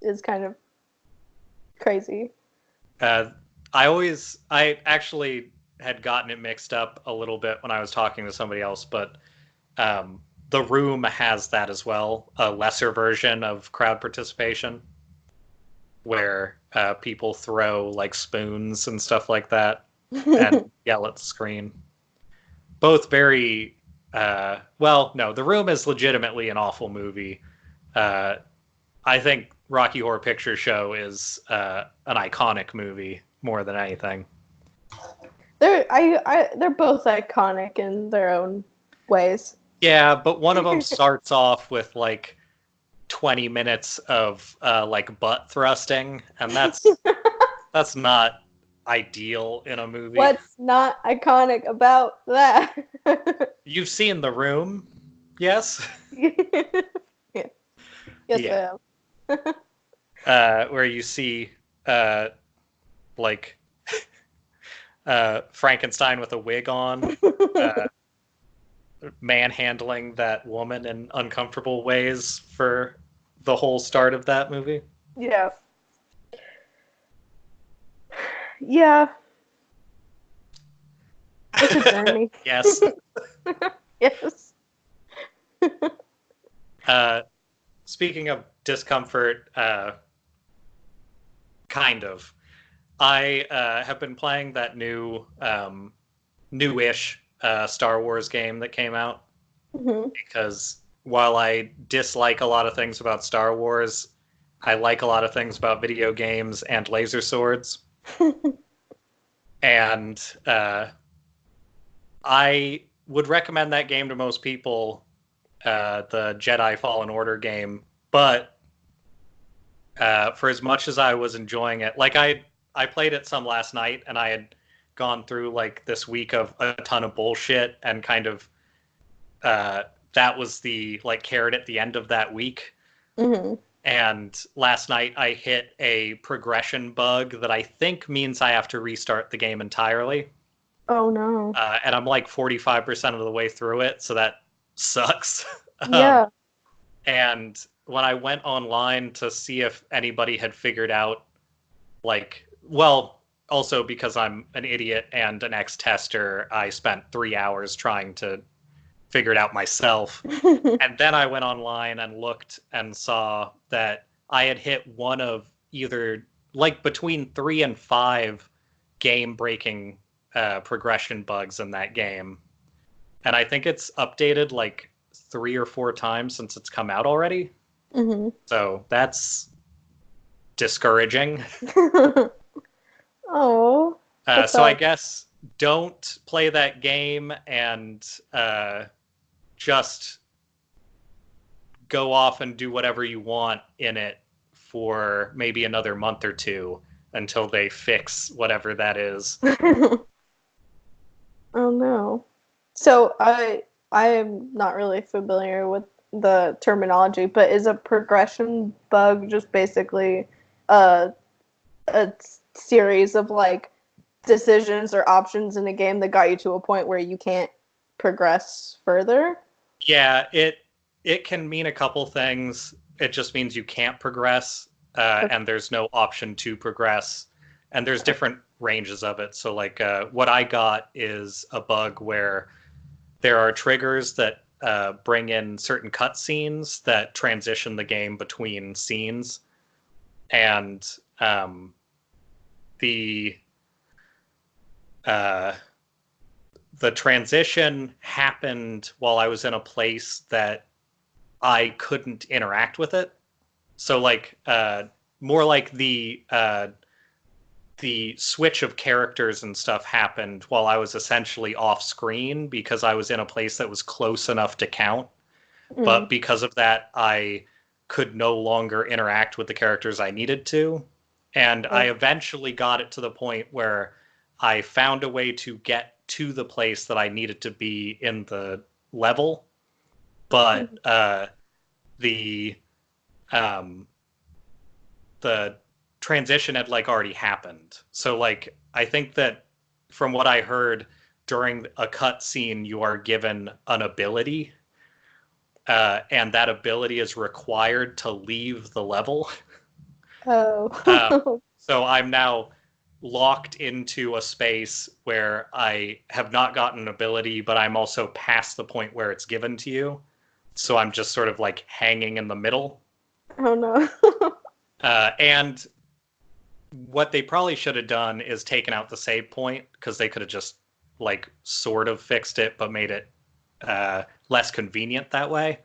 S1: it's kind of crazy.
S2: I actually had gotten it mixed up a little bit when I was talking to somebody else, but The Room has that as well, a lesser version of crowd participation, where people throw like spoons and stuff like that and yell at the screen. Both very no, The Room is legitimately an awful movie. I think Rocky Horror Picture Show is an iconic movie more than anything.
S1: They're both iconic in their own ways.
S2: Yeah, but one of them starts off with like 20 minutes of like butt thrusting, and that's not ideal in a movie.
S1: What's not iconic about that?
S2: You've seen The Room, yes?
S1: Yeah. Yes, yeah.
S2: I am. Where you see like Frankenstein with a wig on, manhandling that woman in uncomfortable ways for the whole start of that movie.
S1: Yeah. Yeah. It's a journey.
S2: Yes.
S1: Yes.
S2: Speaking of discomfort, kind of. I have been playing that new newish Star Wars game that came out.
S1: Mm-hmm.
S2: Because while I dislike a lot of things about Star Wars, I like a lot of things about video games and laser swords. And I would recommend that game to most people, the Jedi Fallen Order game. But for as much as I was enjoying it, like I played it some last night, and I had gone through like this week of a ton of bullshit, and kind of that was the like carrot at the end of that week.
S1: Mm-hmm.
S2: And last night I hit a progression bug that I think means I have to restart the game entirely.
S1: Oh no.
S2: And I'm like 45% of the way through it, so that sucks.
S1: Yeah.
S2: And when I went online to see if anybody had figured out, like, well, also because I'm an idiot and an ex-tester, I spent 3 hours trying to figure it out myself. And then I went online and looked and saw that I had hit one of either like between 3 and 5 game-breaking progression bugs in that game. And I think it's updated like 3 or 4 times since it's come out already.
S1: Mm-hmm.
S2: So that's discouraging.
S1: Oh.
S2: So I guess don't play that game, and just go off and do whatever you want in it for maybe another month or two until they fix whatever that is.
S1: Oh no. So I am not really familiar with the terminology, but is a progression bug just basically a series of like decisions or options in a game that got you to a point where you can't progress further?
S2: Yeah, it can mean a couple things. It just means you can't progress, and there's no option to progress, and there's different ranges of it. So like what I got is a bug where there are triggers that bring in certain cutscenes that transition the game between scenes, and the transition happened while I was in a place that I couldn't interact with it. So like more like the switch of characters and stuff happened while I was essentially off screen because I was in a place that was close enough to count.
S1: Mm.
S2: But because of that, I could no longer interact with the characters I needed to. And I eventually got it to the point where I found a way to get to the place that I needed to be in the level. But the transition had like already happened. So like I think that from what I heard during a cutscene, you are given an ability, and that ability is required to leave the level.
S1: Oh.
S2: So I'm now locked into a space where I have not gotten an ability, but I'm also past the point where it's given to you. So I'm just sort of like hanging in the middle.
S1: Oh no.
S2: And what they probably should have done is taken out the save point, because they could have just like sort of fixed it but made it less convenient that way.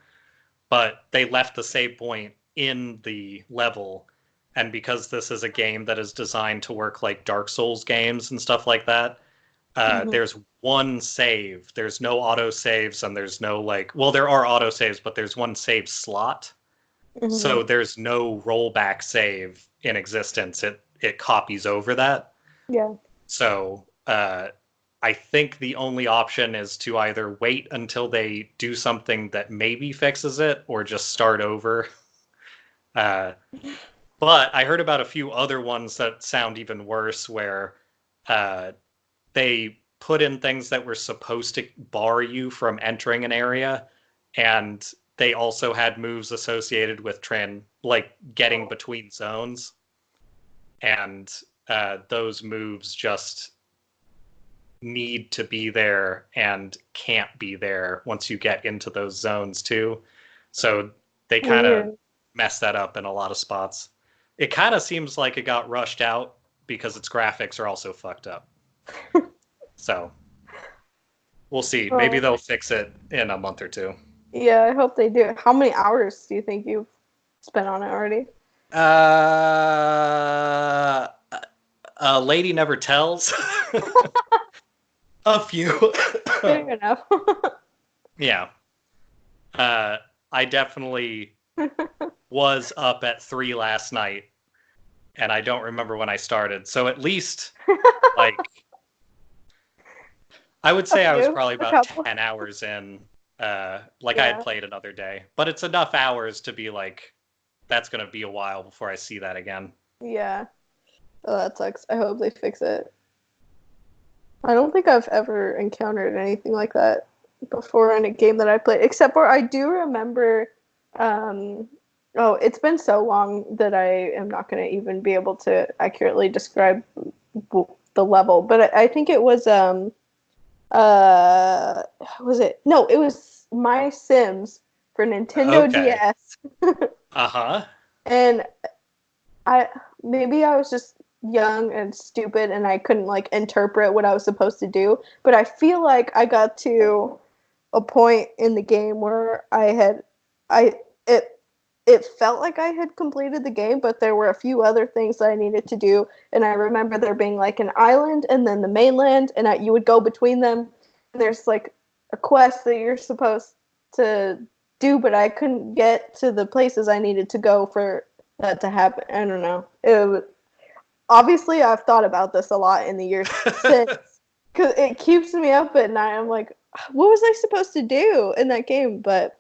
S2: But they left the save point in the level, and because this is a game that is designed to work like Dark Souls games and stuff like that, there's one save. There's no auto saves, and there's no like, well, there are auto saves, but there's one save slot. So there's no rollback save in existence. It copies over that.
S1: Yeah.
S2: So I think the only option is to either wait until they do something that maybe fixes it, or just start over. But I heard about a few other ones that sound even worse, where they put in things that were supposed to bar you from entering an area, and they also had moves associated with getting between zones, and those moves just need to be there and can't be there once you get into those zones too. So they kind of messed that up in a lot of spots. It kind of seems like it got rushed out because its graphics are also fucked up. So We'll see.
S1: Oh.
S2: Maybe they'll fix it in a month or two.
S1: Yeah, I hope they do. How many hours do you think you've spent on it already?
S2: A lady never tells. A few.
S1: Fair enough.
S2: Yeah. I definitely was up at 3 last night, and I don't remember when I started. So at least, like, I would say I was probably about 10 hours in. Like, I had played another day. But it's enough hours to be like, that's going to be a while before I see that again.
S1: Yeah. Oh, that sucks. I hope they fix it. I don't think I've ever encountered anything like that before in a game that I played, except for I do remember. It's been so long that I am not going to even be able to accurately describe the level, but I think it was was it? No, it was My Sims for Nintendo DS.
S2: Uh-huh.
S1: And maybe I was just young and stupid and I couldn't like interpret what I was supposed to do, but I feel like I got to a point in the game where it felt like I had completed the game, but there were a few other things that I needed to do, and I remember there being like an island and then the mainland, and you would go between them, and there's like a quest that you're supposed to do, but I couldn't get to the places I needed to go for that to happen. I don't know. Obviously, I've thought about this a lot in the years since, because it keeps me up at night. I'm like, what was I supposed to do in that game? But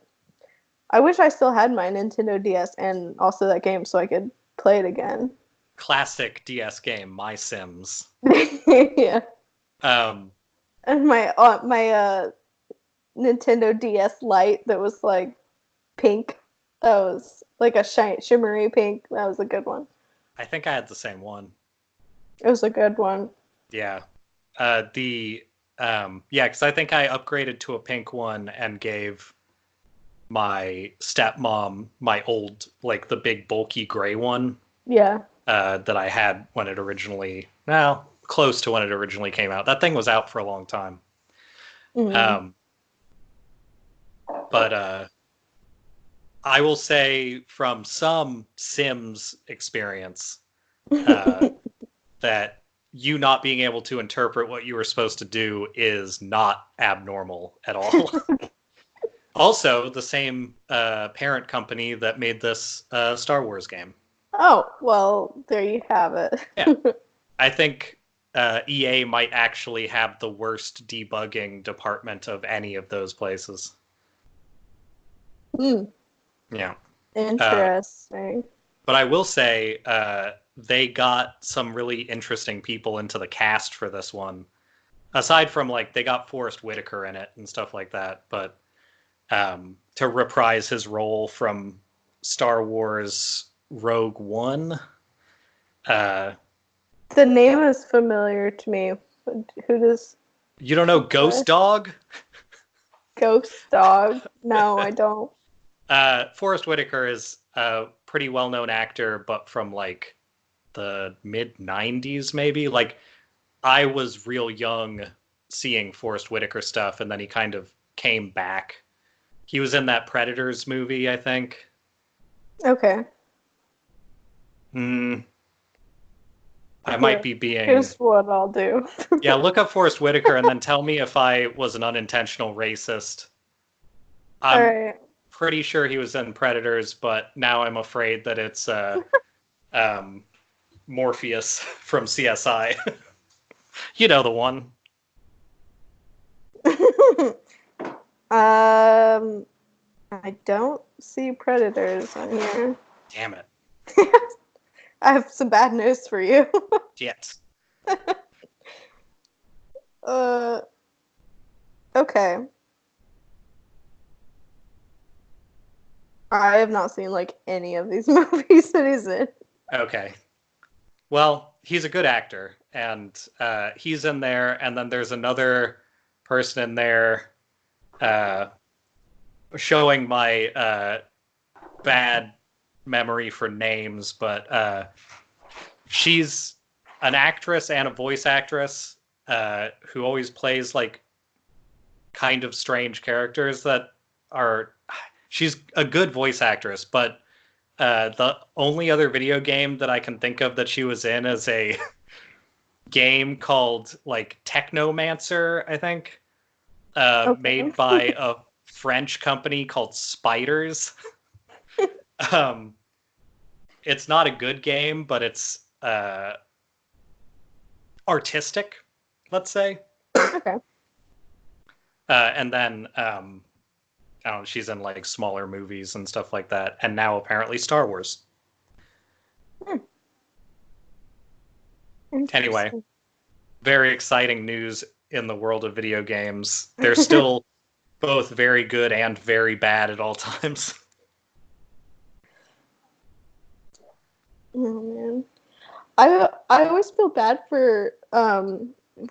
S1: I wish I still had my Nintendo DS and also that game so I could play it again.
S2: Classic DS game, My Sims.
S1: Yeah.
S2: Um,
S1: And my Nintendo DS Lite that was like pink. That was like a shimmery pink. That was a good one.
S2: I think I had the same one.
S1: It was a good one.
S2: Yeah. Because I think I upgraded to a pink one and gave my stepmom my old, like the big bulky gray one.
S1: Yeah.
S2: That I had when it originally, close to when it originally came out. That thing was out for a long time.
S1: Mm-hmm.
S2: But I will say from some Sims experience that you not being able to interpret what you were supposed to do is not abnormal at all. Also, the same parent company that made this Star Wars game.
S1: Oh, well, there you have it.
S2: Yeah. I think EA might actually have the worst debugging department of any of those places. Yeah.
S1: Interesting.
S2: But I will say they got some really interesting people into the cast for this one. Aside from, like, they got Forrest Whitaker in it and stuff like that. But to reprise his role from Star Wars Rogue One.
S1: The name is familiar to me. Who does...
S2: You don't know Ghost Dog?
S1: Ghost Dog? No, I don't.
S2: Forrest Whitaker is a pretty well-known actor, but from like the mid-90s, maybe. Like, I was real young seeing Forrest Whitaker stuff, and then he kind of came back. He was in that Predators movie, I think.
S1: Okay.
S2: I might be being...
S1: Here's what I'll do.
S2: Yeah, look up Forrest Whitaker and then tell me if I was an unintentional racist. I'm pretty sure he was in Predators, but now I'm afraid that it's Morpheus from CSI. You know the one.
S1: I don't see Predators on here.
S2: Damn it.
S1: I have some bad news for you.
S2: Yes.
S1: Okay. I have not seen like any of these movies that he's in.
S2: Okay. Well, he's a good actor, and he's in there, and then there's another person in there showing my bad memory for names, but she's an actress and a voice actress who always plays like kind of strange characters that are... She's a good voice actress, but the only other video game that I can think of that she was in is a game called, like, Technomancer, I think, made by a French company called Spiders. It's not a good game, but it's artistic, let's say.
S1: Okay.
S2: And then I don't know, she's in like smaller movies and stuff like that, and now apparently Star Wars. Anyway, very exciting news in the world of video games. They're still both very good and very bad at all times.
S1: Oh man, I always feel bad for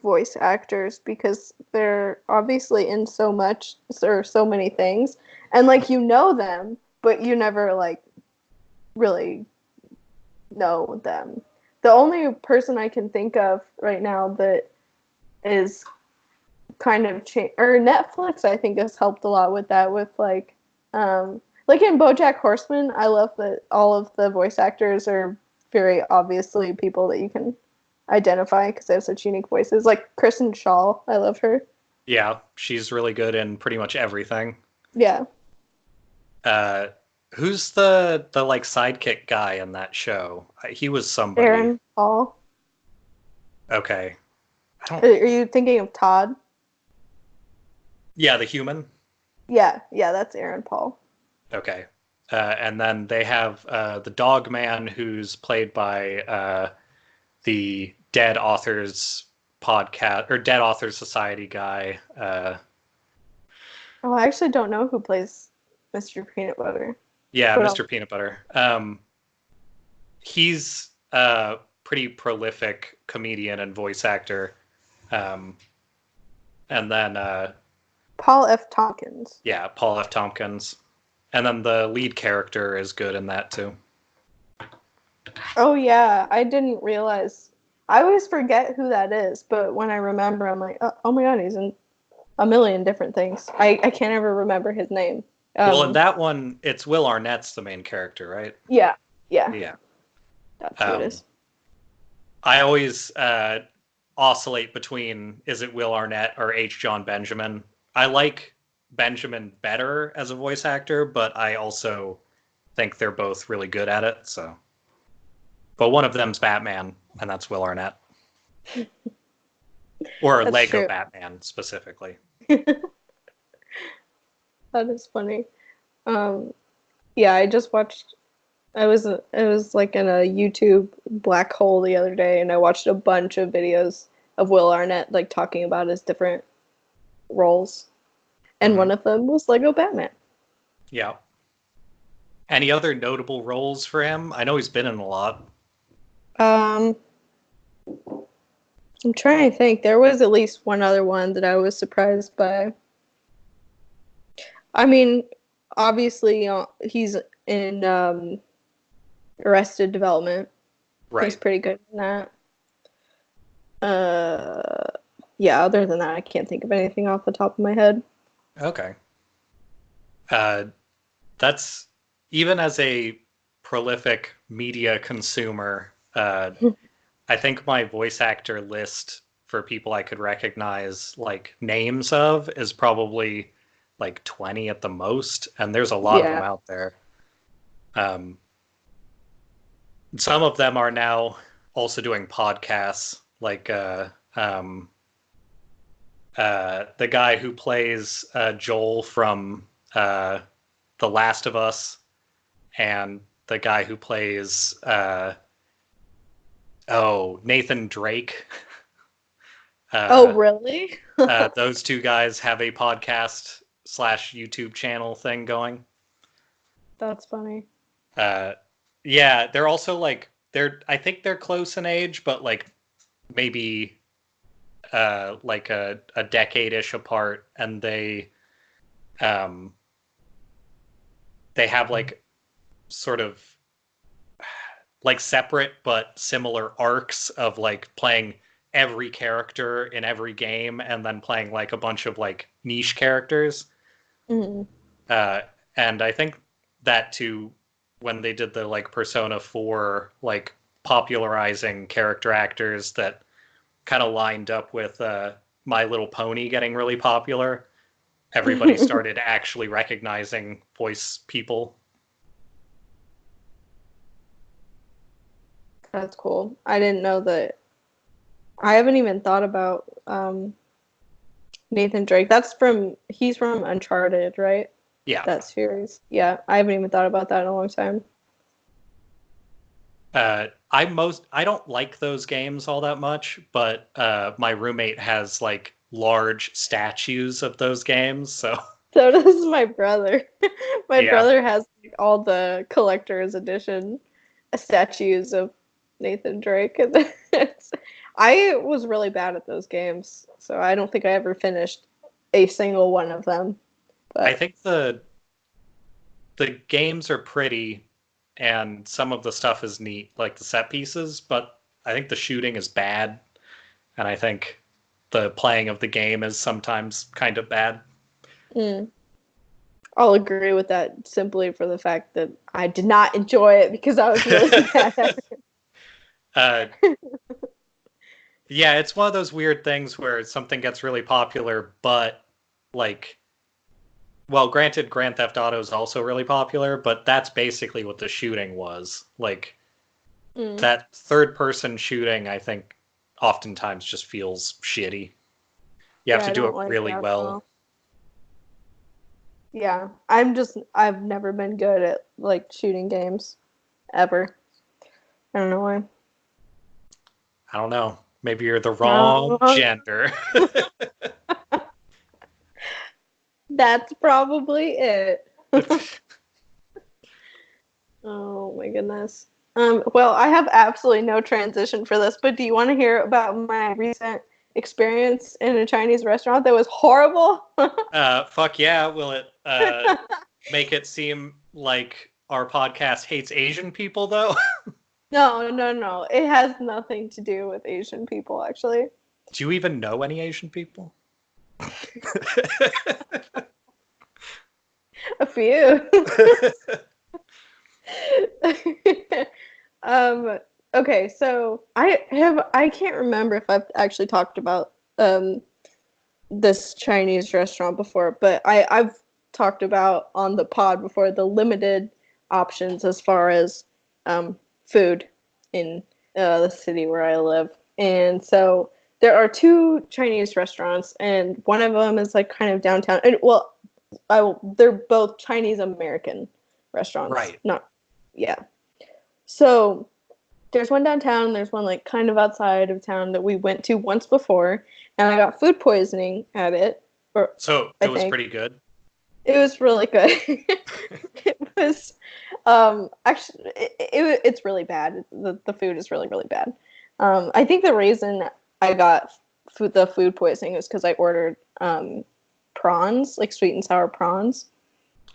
S1: voice actors because they're obviously in so much or so many things, and like you know them, but you never like really know them. The only person I can think of right now that is kind of or Netflix, I think, has helped a lot with that. With like in BoJack Horseman, I love that all of the voice actors are very obviously people that you can identify because they have such unique voices. Like Kristen Shaw, I love her.
S2: Yeah, she's really good in pretty much everything.
S1: Yeah.
S2: Who's the like sidekick guy in that show? He was somebody.
S1: Aaron Paul.
S2: Okay.
S1: Are you thinking of Todd?
S2: Yeah, the human.
S1: Yeah, that's Aaron Paul.
S2: Okay. And then they have the dog man, who's played by the Dead Authors podcast or Dead Authors Society guy.
S1: I actually don't know who plays Mr. Peanut Butter.
S2: Yeah, Mr. Peanut Butter. He's a pretty prolific comedian and voice actor. And then
S1: Paul F. Tompkins.
S2: Yeah, Paul F. Tompkins. And then the lead character is good in that too.
S1: Oh yeah, I didn't realize. I always forget who that is, but when I remember, I'm like, oh my god, he's in a million different things. I can't ever remember his name.
S2: Well, in that one, it's Will Arnett's the main character, right?
S1: Yeah.
S2: That's
S1: who it is.
S2: I always oscillate between, is it Will Arnett or H. John Benjamin? I like Benjamin better as a voice actor, but I also think they're both really good at it. So, but one of them's Batman, and that's Will Arnett, or that's Lego true. Batman specifically.
S1: That is funny. Yeah, I just watched. It was like in a YouTube black hole the other day, and I watched a bunch of videos of Will Arnett like talking about his different roles. And one of them was Lego Batman.
S2: Yeah. Any other notable roles for him? I know he's been in a lot.
S1: I'm trying to think. There was at least one other one that I was surprised by. I mean, obviously, he's in Arrested Development.
S2: Right.
S1: He's pretty good in that. Yeah, other than that, I can't think of anything off the top of my head.
S2: Okay. That's, even as a prolific media consumer, I think my voice actor list for people I could recognize like names of is probably like 20 at the most, and there's a lot of them out there. Some of them are now also doing podcasts, like the guy who plays Joel from The Last of Us, and the guy who plays Nathan Drake.
S1: Oh, really?
S2: Those two guys have a podcast / YouTube channel thing going.
S1: That's funny.
S2: Yeah, they're also like, I think they're close in age, but like maybe like a decade-ish apart, and they have like sort of like separate but similar arcs of like playing every character in every game and then playing like a bunch of like niche characters.
S1: Mm-hmm.
S2: And I think that too, when they did the like Persona 4 like popularizing character actors that kind of lined up with My Little Pony getting really popular, everybody started actually recognizing voice people.
S1: That's cool. I didn't know that. I haven't even thought about Nathan Drake. He's from Uncharted, right?
S2: Yeah.
S1: That series. Yeah, I haven't even thought about that in a long time.
S2: I don't like those games all that much, but my roommate has like large statues of those games, so
S1: So does my brother. My
S2: Yeah.
S1: brother has like, all the collector's edition statues of Nathan Drake. I was really bad at those games, so I don't think I ever finished a single one of them. But
S2: I think the games are pretty and some of the stuff is neat, like the set pieces, but I think the shooting is bad, and I think the playing of the game is sometimes kind of bad.
S1: I'll agree with that simply for the fact that I did not enjoy it because I was really bad at it.
S2: Yeah, it's one of those weird things where something gets really popular, but like, well, granted, Grand Theft Auto is also really popular, but that's basically what the shooting was. Like, that third-person shooting, I think, oftentimes just feels shitty. You have to do it really well.
S1: Yeah, I've never been good at like shooting games ever. I don't know why.
S2: I don't know. Maybe you're the wrong gender.
S1: That's probably it. Oh my goodness. Well, I have absolutely no transition for this, but do you want to hear about my recent experience in a Chinese restaurant that was horrible?
S2: Fuck yeah. Will it make it seem like our podcast hates Asian people, though?
S1: No. It has nothing to do with Asian people, actually.
S2: Do you even know any Asian people?
S1: A few. Okay, so I can't remember if I've actually talked about this Chinese restaurant before, but I've talked about on the pod before the limited options as far as food in the city where I live. And so there are two Chinese restaurants, and one of them is like kind of downtown. And well, they're both Chinese American restaurants.
S2: Right.
S1: Yeah. So there's one downtown, there's one like kind of outside of town that we went to once before, and I got food poisoning at it.
S2: So it was pretty good.
S1: It was really good. It was actually it's really bad. The food is really, really bad. I think the reason I got the food poisoning was because I ordered prawns, like sweet and sour prawns.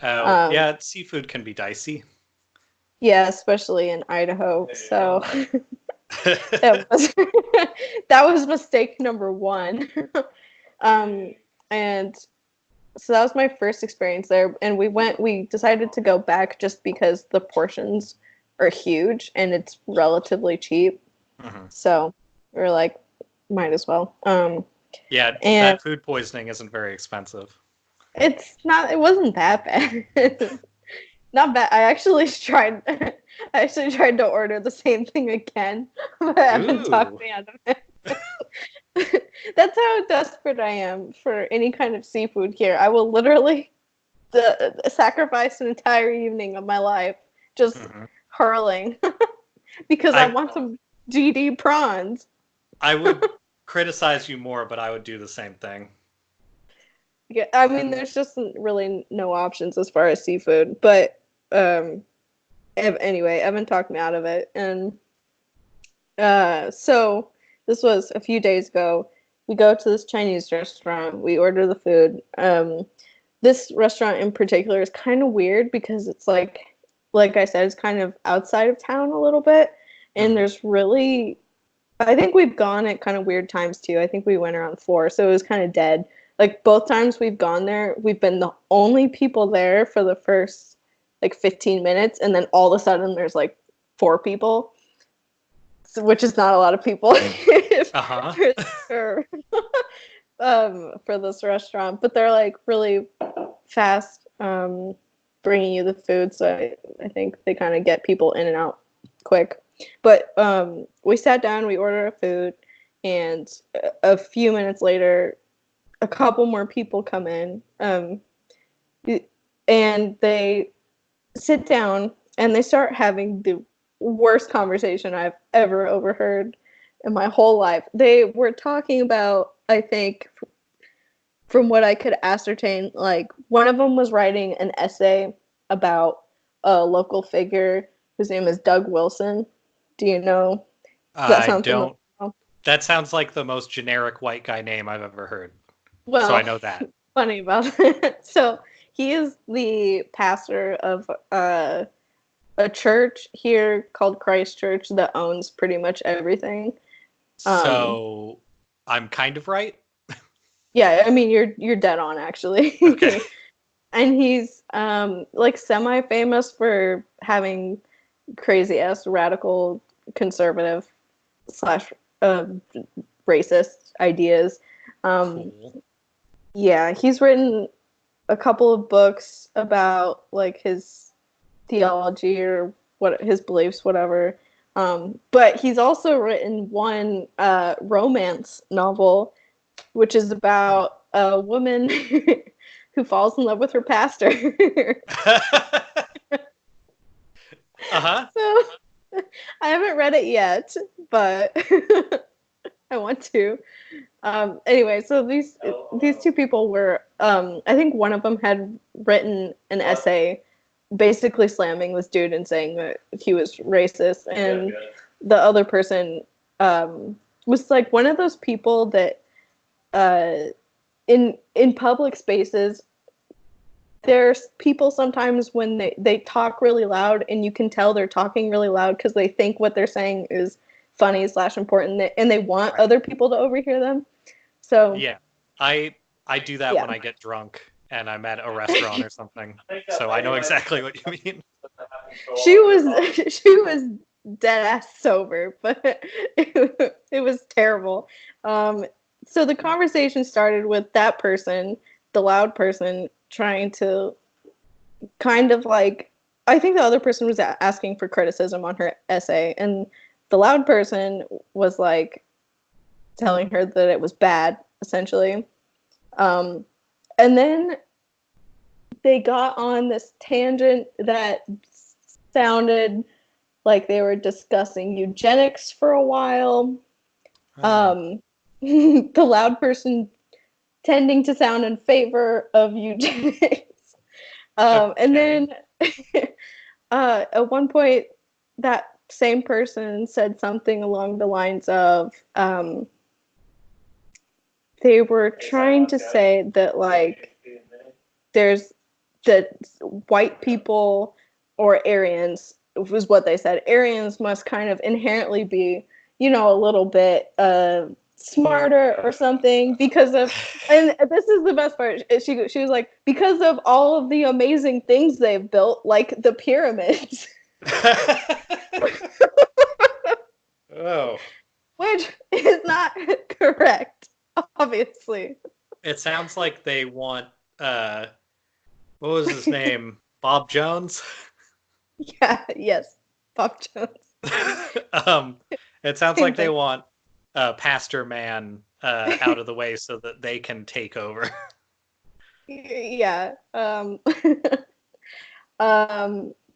S2: Oh, yeah, seafood can be dicey.
S1: Yeah, especially in Idaho. So that was mistake number one. And so that was my first experience there. And we decided to go back just because the portions are huge and it's relatively cheap. Mm-hmm. So we were like, might as well.
S2: Yeah, that food poisoning isn't very expensive.
S1: It wasn't that bad. Not bad. I actually tried to order the same thing again, but Evan talked me out of it. That's how desperate I am for any kind of seafood here. I will literally sacrifice an entire evening of my life just hurling because I want some GD prawns.
S2: I would criticize you more, but I would do the same thing.
S1: Yeah, I mean, there's just really no options as far as seafood, but anyway, Evan talked me out of it, and so this was a few days ago. We go to this Chinese restaurant. We order the food. This restaurant in particular is kind of weird because it's like I said, it's kind of outside of town a little bit, and there's really I think we've gone at kind of weird times too. I think we went around 4, so it was kind of dead. Like both times we've gone there, we've been the only people there for the first like 15 minutes, and then all of a sudden there's like 4 people, which is not a lot of people for, for this restaurant. But they're like really fast bringing you the food, so I think they kind of get people in and out quick. But we sat down, we ordered our food, and a few minutes later, a couple more people come in, and they sit down and they start having the worst conversation I've ever overheard in my whole life. They were talking about, I think, from what I could ascertain, like one of them was writing an essay about a local figure whose name is Doug Wilson. Do you know?
S2: I don't. That sounds like the most generic white guy name I've ever heard. Well, so I know that.
S1: Funny about it. So he is the pastor of a church here called Christ Church that owns pretty much everything.
S2: So I'm kind of right.
S1: Yeah, I mean you're dead on actually.
S2: Okay.
S1: And he's like semi-famous for having crazy ass radical conservative / racist ideas.
S2: Cool.
S1: Yeah, he's written a couple of books about like his theology or what his beliefs, whatever. But he's also written one romance novel, which is about a woman who falls in love with her pastor. So I haven't read it yet, but I want to. Anyway, so these 2 people were, I think one of them had written an essay basically slamming this dude and saying that he was racist, and the other person was like one of those people that in public spaces, there's people sometimes when they talk really loud, and you can tell they're talking really loud because they think what they're saying is funny / important, and they want other people to overhear them. So
S2: yeah, I do that when I get drunk and I'm at a restaurant or something. So I know exactly what you mean.
S1: She was dead ass sober, but it was terrible. So the conversation started with that person, the loud person, trying to kind of like, I think the other person was asking for criticism on her essay, and the loud person was like telling her that it was bad, essentially. And then they got on this tangent that sounded like they were discussing eugenics for a while. The loud person tending to sound in favor of eugenics. And then at one point, that same person said something along the lines of, they were trying to say that, like, there's that white people or Aryans, was what they said. Aryans must kind of inherently be, a little bit smarter or something because of, and this is the best part. She was like, because of all of the amazing things they've built, like the pyramids.
S2: Oh.
S1: Which is not correct, obviously.
S2: It sounds like they want, what was his name? Bob Jones?
S1: Yeah, yes. Bob Jones.
S2: It sounds like they want Pastor Man out of the way so that they can take over.
S1: Yeah.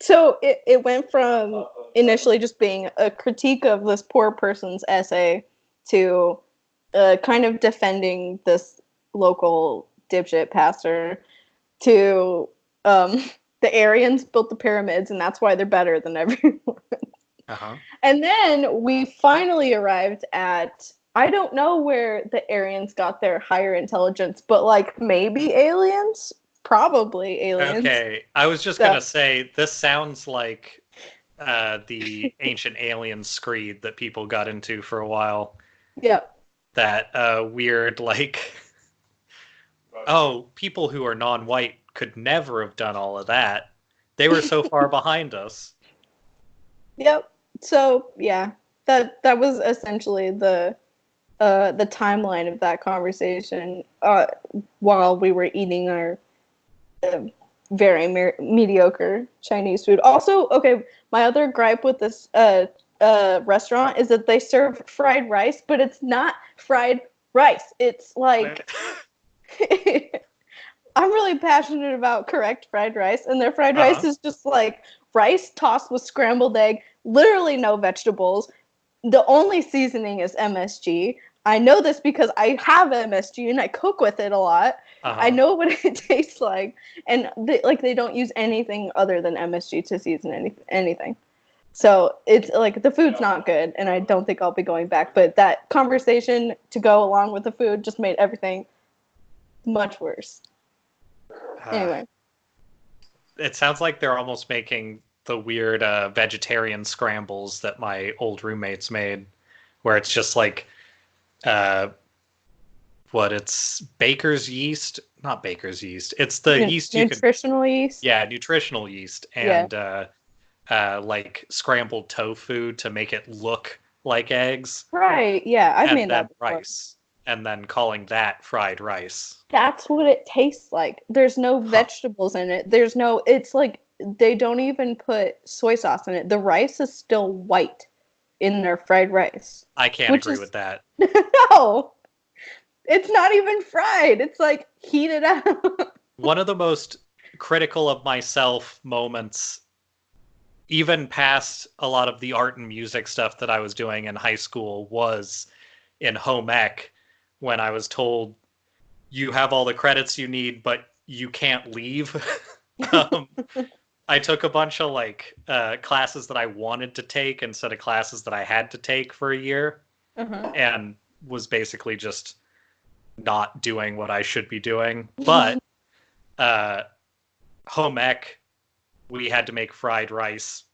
S1: So it went from initially just being a critique of this poor person's essay to kind of defending this local dipshit pastor to the Aryans built the pyramids and that's why they're better than everyone.
S2: Uh-huh.
S1: And then we finally arrived at, I don't know where the Aryans got their higher intelligence, but like maybe aliens? Probably aliens.
S2: Okay, I was just going to say, this sounds like the Ancient Aliens screed that people got into for a while.
S1: Yep.
S2: That weird, like, oh, people who are non-white could never have done all of that. They were so far behind us.
S1: Yep. So yeah, that was essentially the timeline of that conversation while we were eating our very mediocre Chinese food. Also, okay, my other gripe with this restaurant is that they serve fried rice, but it's not fried rice. It's like I'm really passionate about correct fried rice, and their fried rice is just like rice tossed with scrambled egg, literally no vegetables. The only seasoning is MSG. I know this because I have MSG and I cook with it a lot. I know what it tastes like, and they don't use anything other than MSG to season anything. So it's like the food's not good, and I don't think I'll be going back. But that conversation to go along with the food just made everything much worse. Anyway,
S2: it sounds like they're almost making the weird vegetarian scrambles that my old roommates made, where it's just like it's baker's yeast, not baker's yeast. It's the yeast
S1: nutritional yeast.
S2: Yeah, nutritional yeast, and like scrambled tofu to make it look like eggs.
S1: Right. Yeah, I've made that before.
S2: Rice, and then calling that fried rice.
S1: That's what it tastes like. There's no vegetables in it. It's like they don't even put soy sauce in it. The rice is still white in their fried rice.
S2: I can't agree with that.
S1: No. It's not even fried. It's like heated out.
S2: One of the most critical of myself moments, even past a lot of the art and music stuff that I was doing in high school, was in home ec when I was told, you have all the credits you need, but you can't leave. I took a bunch of classes that I wanted to take instead of classes that I had to take for a year, and was basically just not doing what I should be doing. But home ec, we had to make fried rice.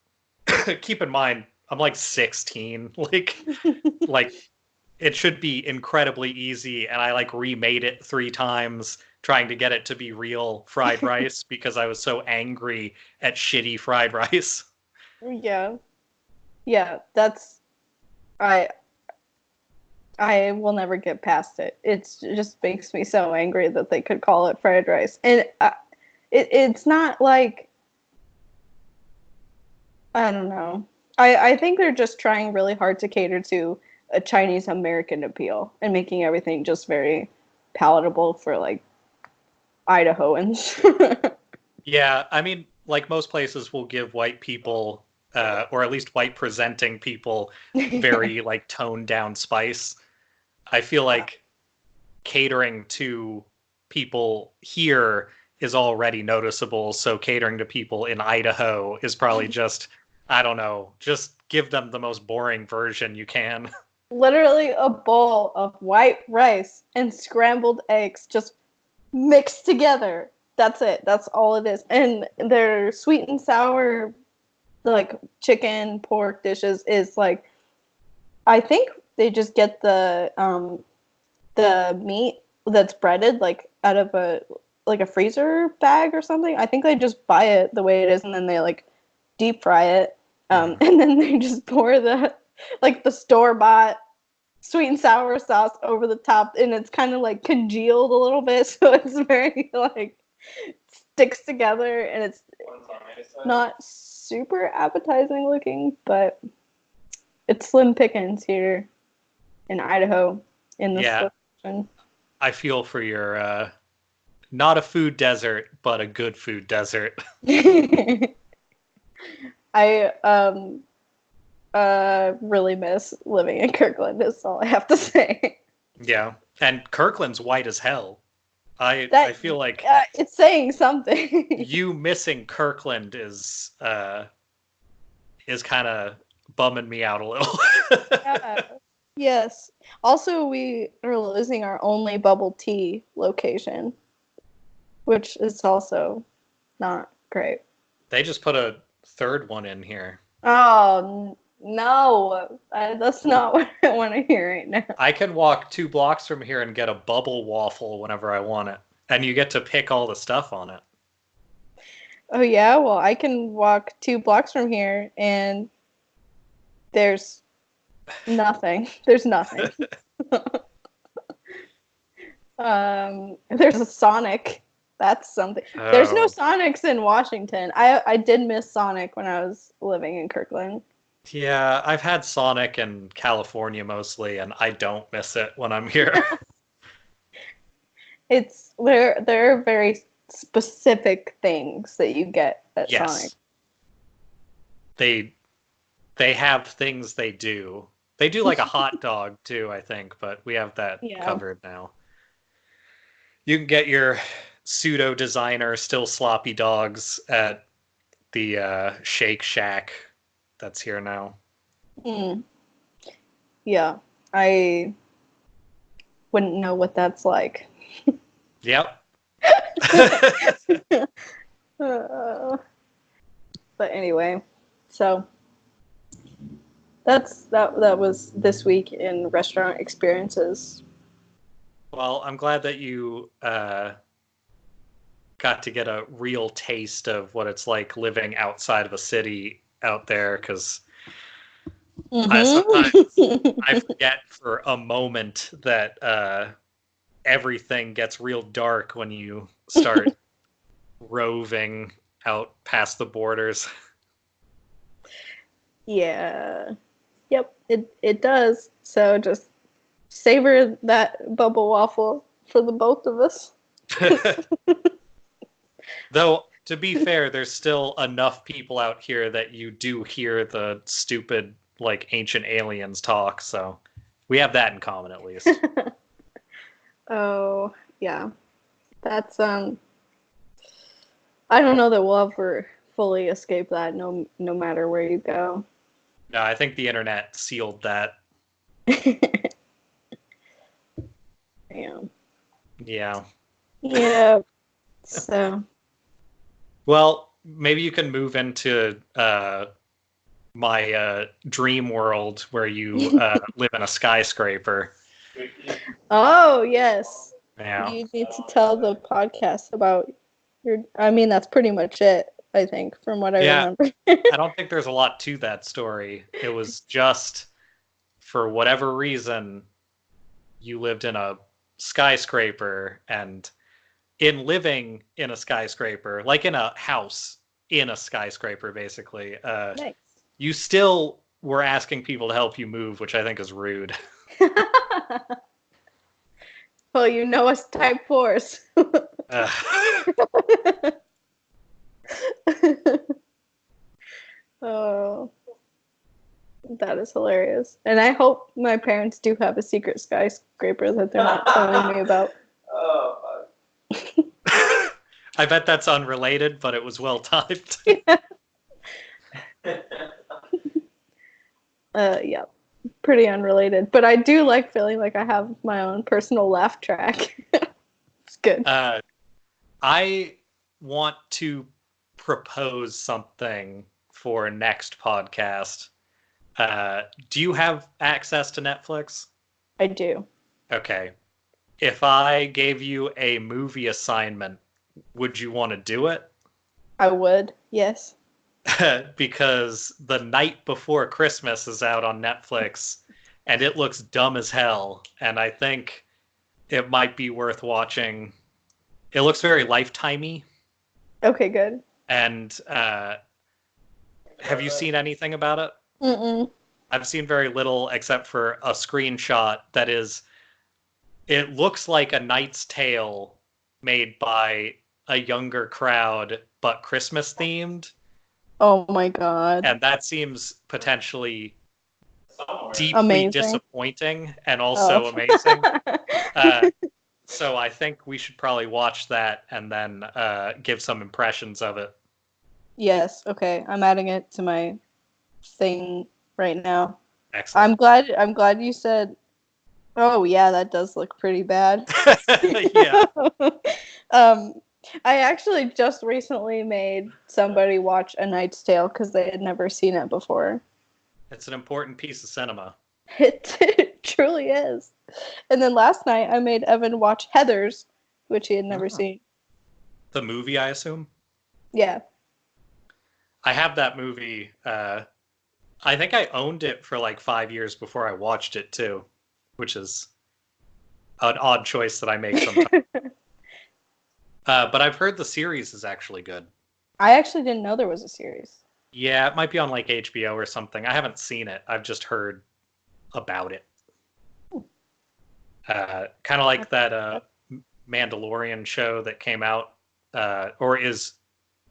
S2: Keep in mind, I'm like 16. Like it should be incredibly easy, and I remade it 3 times trying to get it to be real fried rice because I was so angry at shitty fried rice.
S1: Yeah. Yeah, that's I will never get past it. It just makes me so angry that they could call it fried rice. And it's not like, I don't know. I think they're just trying really hard to cater to a Chinese American appeal and making everything just very palatable for Idahoans.
S2: Yeah, I mean, like most places will give white people, or at least white presenting people, very toned down spice. I feel like catering to people here is already noticeable, so catering to people in Idaho is probably just, I don't know, just give them the most boring version you can.
S1: Literally a bowl of white rice and scrambled eggs just mixed together. That's it. That's all it is. And their sweet and sour chicken, pork dishes is I think they just get the meat that's breaded out of a freezer bag or something. I think they just buy it the way it is and then they deep fry it. And then they just pour the store-bought sweet and sour sauce over the top, and it's kind of congealed a little bit, so it's very sticks together, and it's not super appetizing looking, but it's slim pickings here in Idaho in this location.
S2: I feel for your not a food desert, but a good food desert.
S1: I really miss living in Kirkland, is all I have to say.
S2: Yeah, and Kirkland's white as hell. I feel like
S1: it's saying something.
S2: You missing Kirkland is kind of bumming me out a little.
S1: Yeah. Yes. Also, we are losing our only bubble tea location, which is also not great.
S2: They just put a third one in here.
S1: Oh, no. That's not what I want to hear right now.
S2: I can walk 2 blocks from here and get a bubble waffle whenever I want it. And you get to pick all the stuff on it.
S1: Oh, yeah? Well, I can walk 2 blocks from here and there's nothing. There's nothing. There's a Sonic. That's something.
S2: Oh.
S1: There's no Sonics in Washington. I did miss Sonic when I was living in Kirkland.
S2: Yeah, I've had Sonic in California mostly, and I don't miss it when I'm here.
S1: There are very specific things that you get at Sonic.
S2: They have things they do. They do like a hot dog too, I think, but we have that covered now. You can get your pseudo designer still sloppy dogs at the Shake Shack that's here now.
S1: Yeah, I wouldn't know what that's like.
S2: Yep.
S1: But anyway, so that was this week in restaurant experiences.
S2: Well, I'm glad that you got to get a real taste of what it's like living outside of a city out there, because sometimes I forget for a moment that everything gets real dark when you start roving out past the borders.
S1: Yeah. Yep, it does. So just savor that bubble waffle for the both of us.
S2: Though, to be fair, there's still enough people out here that you do hear the stupid, like, ancient aliens talk, so we have that in common at least.
S1: Oh, yeah. That's, I don't know that we'll ever fully escape that no matter where you go.
S2: No, I think the internet sealed that.
S1: Yeah.
S2: Yeah.
S1: Yeah. So.
S2: Well, maybe you can move into my dream world where you live in a skyscraper.
S1: Oh, yes.
S2: Yeah.
S1: You need to tell the podcast about your... I mean, that's pretty much it, I think, from what I remember.
S2: I don't think there's a lot to that story. It was just, for whatever reason, you lived in a skyscraper, and in living in a skyscraper, like in a house in a skyscraper, basically,
S1: Nice.
S2: You still were asking people to help you move, which I think is rude.
S1: Well, you know us type 4s. Oh, that is hilarious. And I hope my parents do have a secret skyscraper that they're not telling me about.
S3: Oh,
S2: I bet that's unrelated, but it was well timed.
S1: Yeah, pretty unrelated. But I do like feeling like I have my own personal laugh track. It's good.
S2: I want to propose something for next podcast. Do you have access to Netflix?
S1: I do.
S2: Okay. If I gave you a movie assignment, would you want to do it?
S1: I would, yes.
S2: Because The Night Before Christmas is out on Netflix, and it looks dumb as hell, and I think it might be worth watching. It looks very Lifetime-y.
S1: Okay, good.
S2: And have you seen anything about it?
S1: Mm-mm.
S2: I've seen very little except for a screenshot that is... It looks like A Knight's Tale made by a younger crowd, but Christmas themed.
S1: Oh my god.
S2: And that seems potentially deeply
S1: amazing.
S2: Disappointing and also amazing. So I think we should probably watch that and then give some impressions of it.
S1: Yes, okay. I'm adding it to my thing right now.
S2: Excellent.
S1: I'm glad you said, oh yeah, that does look pretty bad.
S2: Yeah.
S1: I actually just recently made somebody watch A Knight's Tale because they had never seen it before.
S2: It's an important piece of cinema.
S1: It truly is. And then last night I made Evan watch Heathers, which he had never seen.
S2: The movie, I assume?
S1: Yeah.
S2: I have that movie. I think I owned it for like 5 years before I watched it too, which is an odd choice that I make sometimes. But I've heard the series is actually good.
S1: I actually didn't know there was a series.
S2: Yeah, it might be on like HBO or something. I haven't seen it. I've just heard about it. Kind of like that Mandalorian show that came out, or is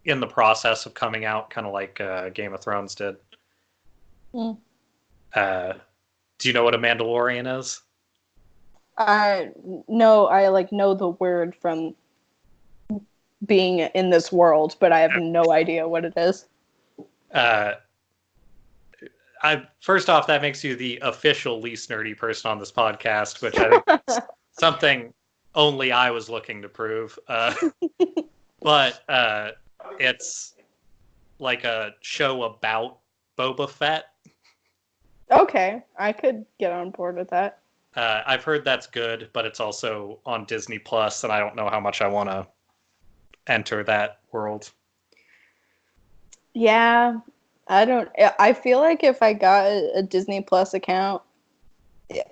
S2: in the process of coming out, kind of like Game of Thrones did.
S1: Mm.
S2: Do you know what a Mandalorian is?
S1: No, I like know the word from being in this world, but I have no idea what it is.
S2: First off, that makes you the official least nerdy person on this podcast, which I think is something only I was looking to prove. But it's like a show about Boba Fett.
S1: Okay, I could get on board with that.
S2: I've heard that's good, but it's also on Disney Plus, and I don't know how much I want to enter that world.
S1: Yeah, I feel like if I got a Disney Plus account,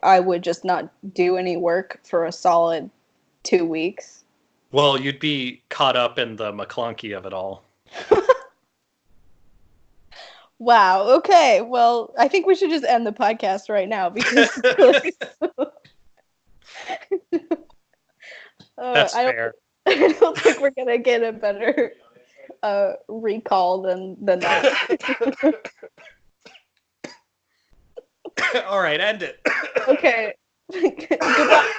S1: I would just not do any work for a solid 2 weeks.
S2: Well, you'd be caught up in the Maklunky of it all.
S1: Wow. Okay. Well, I think we should just end the podcast right now because
S2: That's fair.
S1: I don't think we're gonna get a better recall than that.
S2: All right, end it.
S1: Okay. Goodbye.